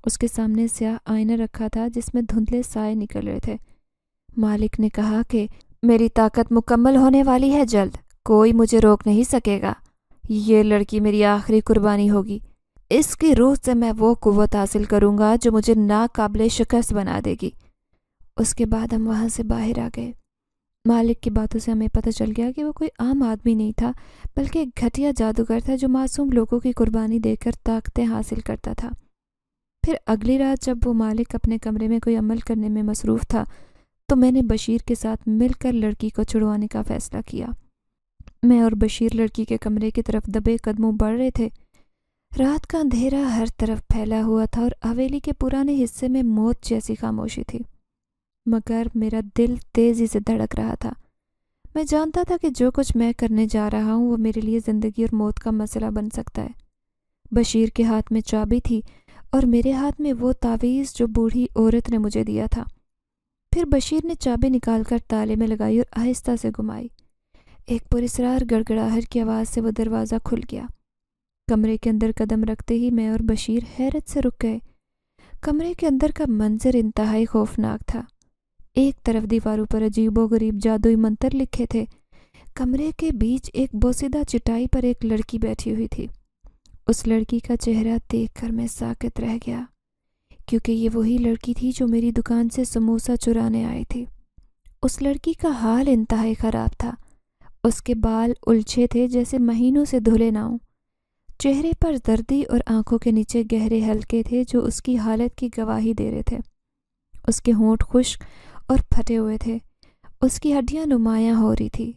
Speaker 1: اس کے سامنے سیاہ آئینہ رکھا تھا جس میں دھندلے سائے نکل رہے تھے۔ مالک نے کہا کہ میری طاقت مکمل ہونے والی ہے جلد، کوئی مجھے روک نہیں سکے گا۔ یہ لڑکی میری آخری قربانی ہوگی۔ اس کی روح سے میں وہ قوت حاصل کروں گا جو مجھے ناقابل شکست بنا دے گی۔ اس کے بعد ہم وہاں سے باہر آ گئے۔ مالک کی باتوں سے ہمیں پتہ چل گیا کہ وہ کوئی عام آدمی نہیں تھا، بلکہ ایک گھٹیا جادوگر تھا جو معصوم لوگوں کی قربانی دے کر طاقتیں حاصل کرتا تھا۔ پھر اگلی رات جب وہ مالک اپنے کمرے میں کوئی عمل کرنے میں مصروف تھا تو میں نے بشیر کے ساتھ مل کر لڑکی کو چھڑوانے کا فیصلہ کیا۔ میں اور بشیر لڑکی کے کمرے کی طرف دبے قدموں بڑھ رہے تھے۔ رات کا اندھیرا ہر طرف پھیلا ہوا تھا اور حویلی کے پرانے حصے میں موت جیسی خاموشی تھی، مگر میرا دل تیزی سے دھڑک رہا تھا۔ میں جانتا تھا کہ جو کچھ میں کرنے جا رہا ہوں وہ میرے لیے زندگی اور موت کا مسئلہ بن سکتا ہے۔ بشیر کے ہاتھ میں چابی تھی اور میرے ہاتھ میں وہ تعویذ جو بوڑھی عورت نے مجھے دیا تھا۔ پھر بشیر نے چابی نکال کر تالے میں لگائی اور آہستہ سے گھمائی۔ ایک پراسرار گڑگڑاہٹ کی آواز سے وہ دروازہ کھل گیا۔ کمرے کے اندر قدم رکھتے ہی میں اور بشیر حیرت سے رک گئے۔ کمرے کے اندر کا منظر انتہائی خوفناک تھا۔ ایک طرف دیواروں پر عجیب و غریب جادوئی منتر لکھے تھے۔ کمرے کے بیچ ایک بوسیدہ چٹائی پر ایک لڑکی بیٹھی ہوئی تھی۔ اس لڑکی کا چہرہ دیکھ کر میں ساکت رہ گیا، کیونکہ یہ وہی لڑکی تھی جو میری دکان سے سموسہ چرانے آئی تھی۔ اس لڑکی کا حال انتہائی خراب تھا۔ اس کے بال الجھے تھے جیسے مہینوں سے دھلے نہ ہوں۔ چہرے پر دردی اور آنکھوں کے نیچے گہرے حلقے تھے جو اس کی حالت کی گواہی دے رہے تھے۔ اس کے ہونٹ خشک اور پھٹے ہوئے تھے۔ اس کی ہڈیاں نمایاں ہو رہی تھی۔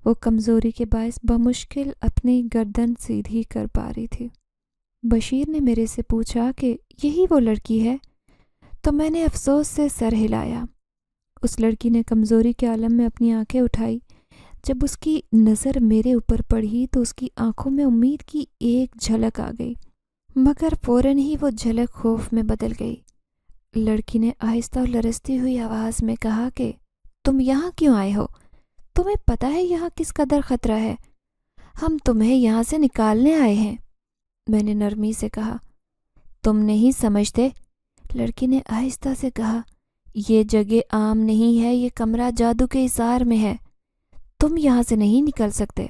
Speaker 1: وہ کمزوری کے باعث بمشکل اپنی گردن سیدھی کر پا رہی تھی۔ بشیر نے میرے سے پوچھا کہ یہی وہ لڑکی ہے؟ تو میں نے افسوس سے سر ہلایا۔ اس لڑکی نے کمزوری کے عالم میں اپنی آنکھیں اٹھائی۔ جب اس کی نظر میرے اوپر پڑی تو اس کی آنکھوں میں امید کی ایک جھلک آ گئی، مگر فوراً ہی وہ جھلک خوف میں بدل گئی۔ لڑکی نے آہستہ اور لرزتی ہوئی آواز میں کہا کہ تم یہاں کیوں آئے ہو؟ تمہیں پتہ ہے یہاں کس قدر خطرہ ہے؟ ہم تمہیں یہاں سے نکالنے آئے ہیں۔ میں نے نرمی سے کہا۔ تم نہیں سمجھتے، لڑکی نے آہستہ سے کہا، یہ جگہ عام نہیں ہے، یہ کمرہ جادو کے اثار میں ہے، تم یہاں سے نہیں نکل سکتے۔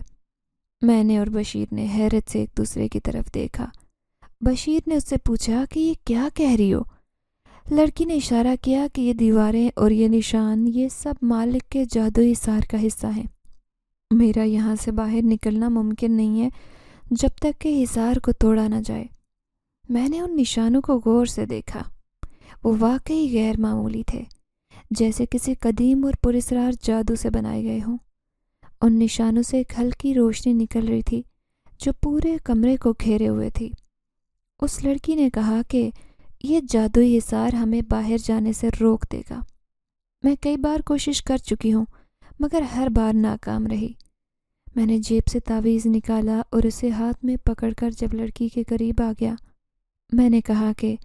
Speaker 1: میں نے اور بشیر نے حیرت سے ایک دوسرے کی طرف دیکھا۔ بشیر نے اس سے پوچھا کہ یہ کیا کہہ رہی ہو؟ لڑکی نے اشارہ کیا کہ یہ دیواریں اور یہ نشان، یہ سب مالک کے جادوئی اثار کا حصہ ہیں۔ میرا یہاں سے باہر نکلنا ممکن نہیں ہے جب تک کہ اثار کو توڑا نہ جائے۔ میں نے ان نشانوں کو غور سے دیکھا۔ وہ واقعی غیر معمولی تھے، جیسے کسی قدیم اور پراسرار جادو سے بنائے گئے ہوں۔ ان نشانوں سے ایک ہلکی روشنی نکل رہی تھی جو پورے کمرے کو گھیرے ہوئے تھی۔ اس لڑکی نے کہا کہ یہ جادوئی اثار ہمیں باہر جانے سے روک دے گا۔ میں کئی بار کوشش کر چکی ہوں، مگر ہر بار ناکام رہی۔ میں نے جیب سے تعویذ نکالا اور اسے ہاتھ میں پکڑ کر جب لڑکی کے قریب آ گیا، میں نے کہا کہ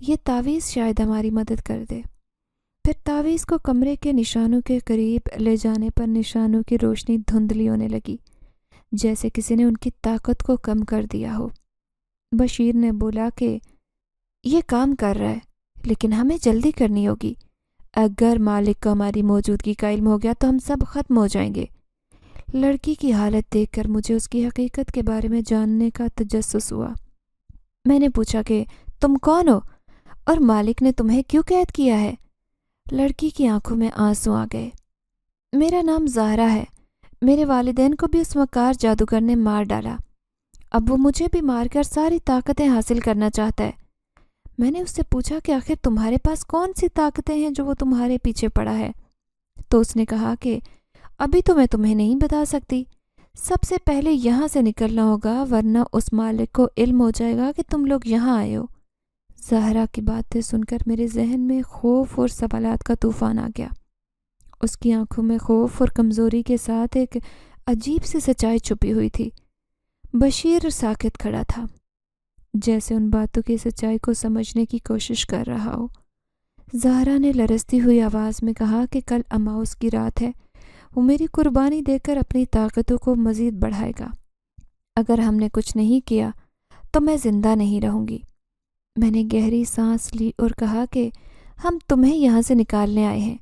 Speaker 1: یہ تعویذ شاید ہماری مدد کر دے۔ پھر تعویذ کو کمرے کے نشانوں کے قریب لے جانے پر نشانوں کی روشنی دھندلی ہونے لگی، جیسے کسی نے ان کی طاقت کو کم کر دیا ہو۔ بشیر نے بولا کہ یہ کام کر رہا ہے، لیکن ہمیں جلدی کرنی ہوگی۔ اگر مالک کو ہماری موجودگی کا علم ہو گیا تو ہم سب ختم ہو جائیں گے۔ لڑکی کی حالت دیکھ کر مجھے اس کی حقیقت کے بارے میں جاننے کا تجسس ہوا۔ میں نے پوچھا کہ تم کون ہو اور مالک نے تمہیں کیوں قید کیا ہے؟ لڑکی کی آنکھوں میں آنسو آ گئے۔ میرا نام زہرا ہے۔ میرے والدین کو بھی اس مکار جادوگر نے مار ڈالا۔ اب وہ مجھے بھی مار کر ساری طاقتیں حاصل کرنا چاہتا ہے۔ میں نے اس سے پوچھا کہ آخر تمہارے پاس کون سی طاقتیں ہیں جو وہ تمہارے پیچھے پڑا ہے؟ تو اس نے کہا کہ ابھی تو میں تمہیں نہیں بتا سکتی، سب سے پہلے یہاں سے نکلنا ہوگا، ورنہ اس مالک کو علم ہو جائے گا کہ تم لوگ یہاں آئے ہو۔ زہرا کی باتیں سن کر میرے ذہن میں خوف اور سوالات کا طوفان آ گیا۔ اس کی آنکھوں میں خوف اور کمزوری کے ساتھ ایک عجیب سی سچائی چھپی ہوئی تھی۔ بشیر ساکت کھڑا تھا، جیسے ان باتوں کی سچائی کو سمجھنے کی کوشش کر رہا ہو۔ زہرا نے لرزتی ہوئی آواز میں کہا کہ کل اماؤس کی رات ہے، وہ میری قربانی دے کر اپنی طاقتوں کو مزید بڑھائے گا۔ اگر ہم نے کچھ نہیں کیا تو میں زندہ نہیں رہوں گی۔ میں نے گہری سانس لی اور کہا کہ ہم تمہیں یہاں سے نکالنے آئے ہیں،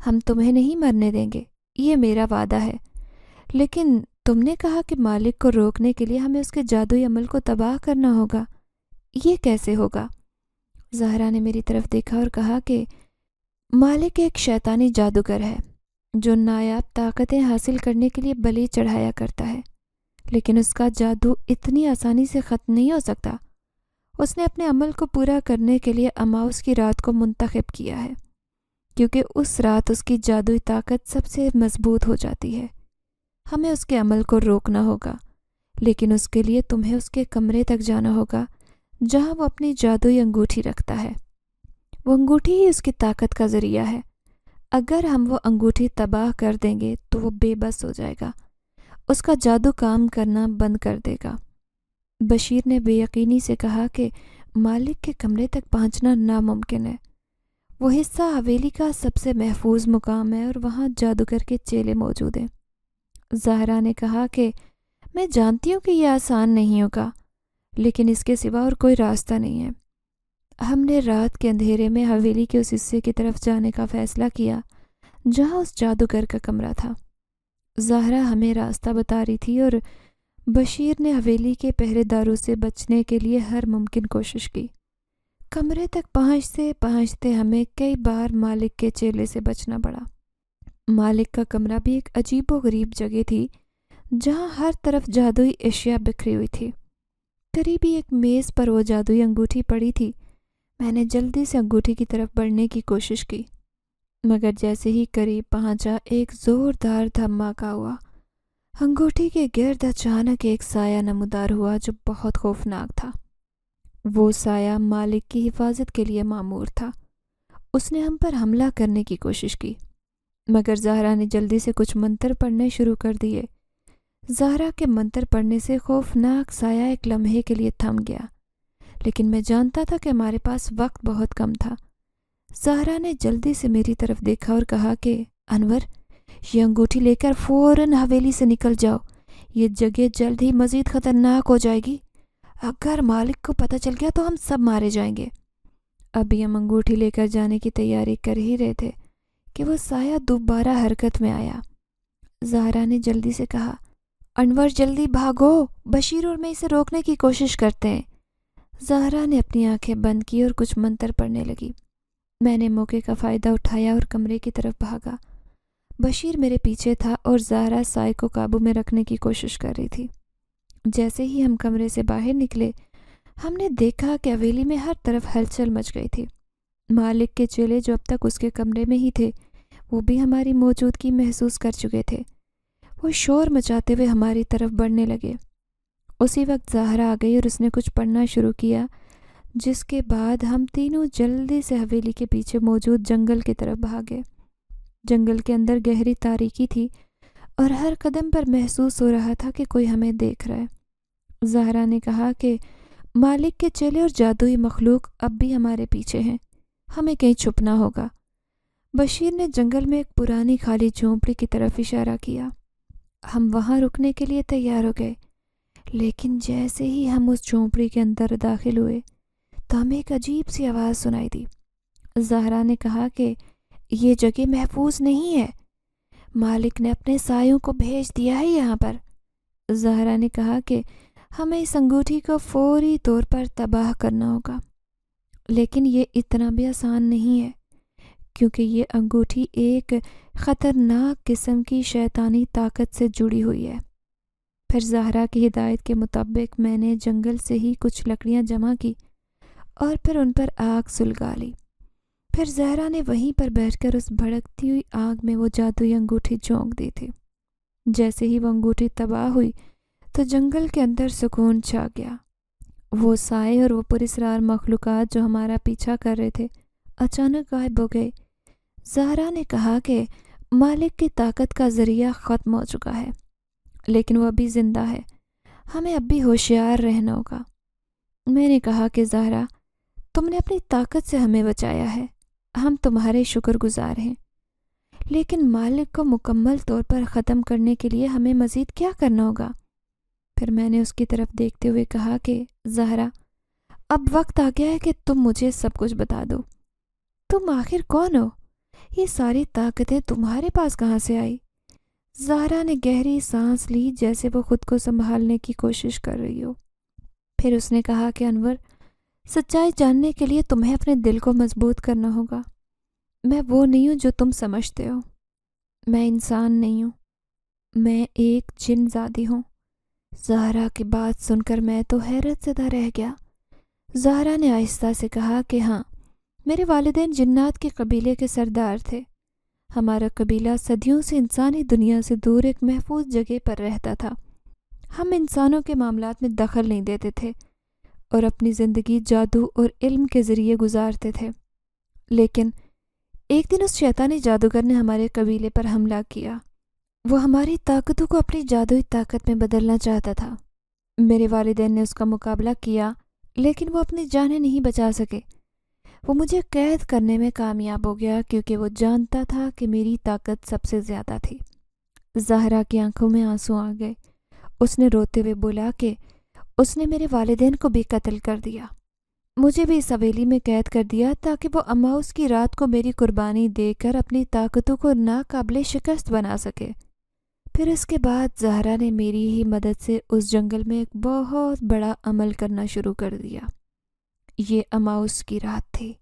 Speaker 1: ہم تمہیں نہیں مرنے دیں گے، یہ میرا وعدہ ہے۔ لیکن تم نے کہا کہ مالک کو روکنے کے لیے ہمیں اس کے جادوئی عمل کو تباہ کرنا ہوگا، یہ کیسے ہوگا؟ زہرا نے میری طرف دیکھا اور کہا کہ مالک ایک شیطانی جادوگر ہے جو نایاب طاقتیں حاصل کرنے کے لیے بلی چڑھایا کرتا ہے، لیکن اس کا جادو اتنی آسانی سے ختم نہیں ہو سکتا۔ اس نے اپنے عمل کو پورا کرنے کے لیے اماؤس کی رات کو منتخب کیا ہے، کیونکہ اس رات اس کی جادوئی طاقت سب سے مضبوط ہو جاتی ہے۔ ہمیں اس کے عمل کو روکنا ہوگا، لیکن اس کے لیے تمہیں اس کے کمرے تک جانا ہوگا جہاں وہ اپنی جادوئی انگوٹھی رکھتا ہے۔ وہ انگوٹھی ہی اس کی طاقت کا ذریعہ ہے۔ اگر ہم وہ انگوٹھی تباہ کر دیں گے تو وہ بے بس ہو جائے گا، اس کا جادو کام کرنا بند کر دے گا۔ بشیر نے بے یقینی سے کہا کہ مالک کے کمرے تک پہنچنا ناممکن ہے۔ وہ حصہ حویلی کا سب سے محفوظ مقام ہے اور وہاں جادوگر کے چیلے موجود ہیں۔ زہرا نے کہا کہ میں جانتی ہوں کہ یہ آسان نہیں ہوگا، لیکن اس کے سوا اور کوئی راستہ نہیں ہے۔ ہم نے رات کے اندھیرے میں حویلی کے اس حصے کی طرف جانے کا فیصلہ کیا جہاں اس جادوگر کا کمرہ تھا۔ زہرا ہمیں راستہ بتا رہی تھی اور بشیر نے حویلی کے پہرے داروں سے بچنے کے لیے ہر ممکن کوشش کی۔ کمرے تک پہنچتے پہنچتے ہمیں کئی بار مالک کے چیلے سے بچنا پڑا۔ مالک کا کمرہ بھی ایک عجیب و غریب جگہ تھی جہاں ہر طرف جادوئی اشیاء بکھری ہوئی تھی۔ قریبی ایک میز پر وہ جادوئی انگوٹھی پڑی تھی۔ میں نے جلدی سے انگوٹھی کی طرف بڑھنے کی کوشش کی، مگر جیسے ہی قریب پہنچا ایک زوردار دھماکہ ہوا۔ انگوٹھی کے گرد اچانک ایک سایہ نمودار ہوا جو بہت خوفناک تھا۔ وہ سایہ مالک کی حفاظت کے لیے مامور تھا۔ اس نے ہم پر حملہ کرنے کی کوشش کی، مگر زہرا نے جلدی سے کچھ منتر پڑھنے شروع کر دیے۔ زہرا کے منتر پڑھنے سے خوفناک سایہ ایک لمحے کے لیے تھم گیا، لیکن میں جانتا تھا کہ ہمارے پاس وقت بہت کم تھا۔ زہرا نے جلدی سے میری طرف دیکھا اور کہا کہ انور، یہ انگوٹھی لے کر فوراً حویلی سے نکل جاؤ، یہ جگہ جلد ہی مزید خطرناک ہو جائے گی۔ اگر مالک کو پتہ چل گیا تو ہم سب مارے جائیں گے۔ ابھی ہم انگوٹھی لے کر جانے کی تیاری کر ہی رہے تھے کہ وہ سایہ دوبارہ حرکت میں آیا۔ زہرا نے جلدی سے کہا، انور جلدی بھاگو، بشیر اور میں اسے روکنے کی کوشش کرتے ہیں۔ زہرا نے اپنی آنکھیں بند کی اور کچھ منتر پڑھنے لگی۔ میں نے موقع کا فائدہ اٹھایا اور کمرے کی طرف بھاگا۔ بشیر میرے پیچھے تھا اور زہرا سائے کو قابو میں رکھنے کی کوشش کر رہی تھی۔ جیسے ہی ہم کمرے سے باہر نکلے، ہم نے دیکھا کہ حویلی میں ہر طرف ہلچل مچ گئی تھی۔ مالک کے چیلے جو اب تک اس کے کمرے میں ہی تھے، وہ بھی ہماری موجودگی محسوس کر چکے تھے۔ وہ شور مچاتے ہوئے ہماری طرف بڑھنے لگے۔ اسی وقت زہرا آ گئی اور اس نے کچھ پڑھنا شروع کیا، جس کے بعد ہم تینوں جلدی سے حویلی کے پیچھے موجود جنگل کی طرف بھاگے۔ جنگل کے اندر گہری تاریکی تھی اور ہر قدم پر محسوس ہو رہا تھا کہ کوئی ہمیں دیکھ رہا ہے۔ زہرا نے کہا کہ مالک کے چیلے اور جادوئی مخلوق اب بھی ہمارے پیچھے ہیں، ہمیں کہیں چھپنا ہوگا۔ بشیر نے جنگل میں ایک پرانی خالی جھونپڑی کی طرف اشارہ کیا۔ ہم وہاں رکنے کے لیے تیار ہو گئے، لیکن جیسے ہی ہم اس جھونپڑی کے اندر داخل ہوئے تو ہمیں ایک عجیب سی آواز سنائی دی۔ زہرا نے کہا کہ یہ جگہ محفوظ نہیں ہے، مالک نے اپنے سایوں کو بھیج دیا ہے یہاں پر۔ زہرا نے کہا کہ ہمیں اس انگوٹھی کو فوری طور پر تباہ کرنا ہوگا، لیکن یہ اتنا بھی آسان نہیں ہے، کیونکہ یہ انگوٹھی ایک خطرناک قسم کی شیطانی طاقت سے جڑی ہوئی ہے۔ پھر زہرا کی ہدایت کے مطابق میں نے جنگل سے ہی کچھ لکڑیاں جمع کی اور پھر ان پر آگ سلگا لی۔ پھر زہرا نے وہیں پر بیٹھ کر اس بھڑکتی ہوئی آگ میں وہ جادوئی انگوٹھی جھونک دی تھی۔ جیسے ہی وہ انگوٹھی تباہ ہوئی تو جنگل کے اندر سکون چھا گیا۔ وہ سائے اور وہ پراسرار مخلوقات جو ہمارا پیچھا کر رہے تھے اچانک غائب ہو گئے۔ زہرا نے کہا کہ مالک کی طاقت کا ذریعہ ختم ہو چکا ہے، لیکن وہ ابھی زندہ ہے، ہمیں اب بھی ہوشیار رہنا ہوگا۔ میں نے کہا کہ زہرا، تم نے اپنی طاقت سے ہمیں بچایا ہے، ہم تمہارے شکر گزار ہیں، لیکن مالک کو مکمل طور پر ختم کرنے کے لیے ہمیں مزید کیا کرنا ہوگا؟ پھر میں نے اس کی طرف دیکھتے ہوئے کہا کہ زہرا، اب وقت آ گیا ہے کہ تم مجھے سب کچھ بتا دو۔ تم آخر کون ہو؟ یہ ساری طاقتیں تمہارے پاس کہاں سے آئی؟ زہرا نے گہری سانس لی جیسے وہ خود کو سنبھالنے کی کوشش کر رہی ہو۔ پھر اس نے کہا کہ انور، سچائی جاننے کے لیے تمہیں اپنے دل کو مضبوط کرنا ہوگا۔ میں وہ نہیں ہوں جو تم سمجھتے ہو، میں انسان نہیں ہوں، میں ایک جن زادی ہوں۔ زہرا کی بات سن کر میں تو حیرت زدہ رہ گیا۔ زہرا نے آہستہ سے کہا کہ ہاں، میرے والدین جنات کے قبیلے کے سردار تھے۔ ہمارا قبیلہ صدیوں سے انسانی دنیا سے دور ایک محفوظ جگہ پر رہتا تھا۔ ہم انسانوں کے معاملات میں دخل نہیں دیتے تھے اور اپنی زندگی جادو اور علم کے ذریعے گزارتے تھے۔ لیکن ایک دن اس شیطانی جادوگر نے ہمارے قبیلے پر حملہ کیا۔ وہ ہماری طاقتوں کو اپنی جادوئی طاقت میں بدلنا چاہتا تھا۔ میرے والدین نے اس کا مقابلہ کیا، لیکن وہ اپنی جانیں نہیں بچا سکے۔ وہ مجھے قید کرنے میں کامیاب ہو گیا کیونکہ وہ جانتا تھا کہ میری طاقت سب سے زیادہ تھی۔ زہرا کی آنکھوں میں آنسو آ گئے۔ اس نے روتے ہوئے بولا کہ اس نے میرے والدین کو بھی قتل کر دیا، مجھے بھی اس حویلی میں قید کر دیا تاکہ وہ اماؤس کی رات کو میری قربانی دے کر اپنی طاقتوں کو ناقابل شکست بنا سکے۔ پھر اس کے بعد زہرا نے میری ہی مدد سے اس جنگل میں ایک بہت بڑا عمل کرنا شروع کر دیا۔ یہ اماؤس کی رات تھی۔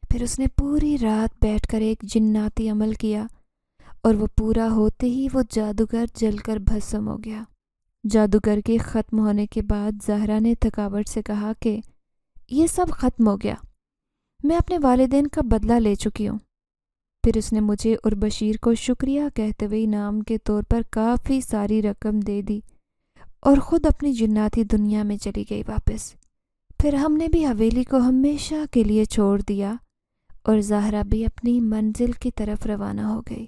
Speaker 1: پھر اس نے پوری رات بیٹھ کر ایک جناتی عمل کیا اور وہ پورا ہوتے ہی وہ جادوگر جل کر بھسم ہو گیا۔ جادوگر کے ختم ہونے کے بعد زہرا نے تھکاوٹ سے کہا کہ یہ سب ختم ہو گیا، میں اپنے والدین کا بدلہ لے چکی ہوں۔ پھر اس نے مجھے اور بشیر کو شکریہ کہتے ہوئے انعام کے طور پر کافی ساری رقم دے دی اور خود اپنی جناتی دنیا میں چلی گئی واپس۔ پھر ہم نے بھی حویلی کو ہمیشہ کے لیے چھوڑ دیا اور زہرا بھی اپنی منزل کی طرف روانہ ہو گئی۔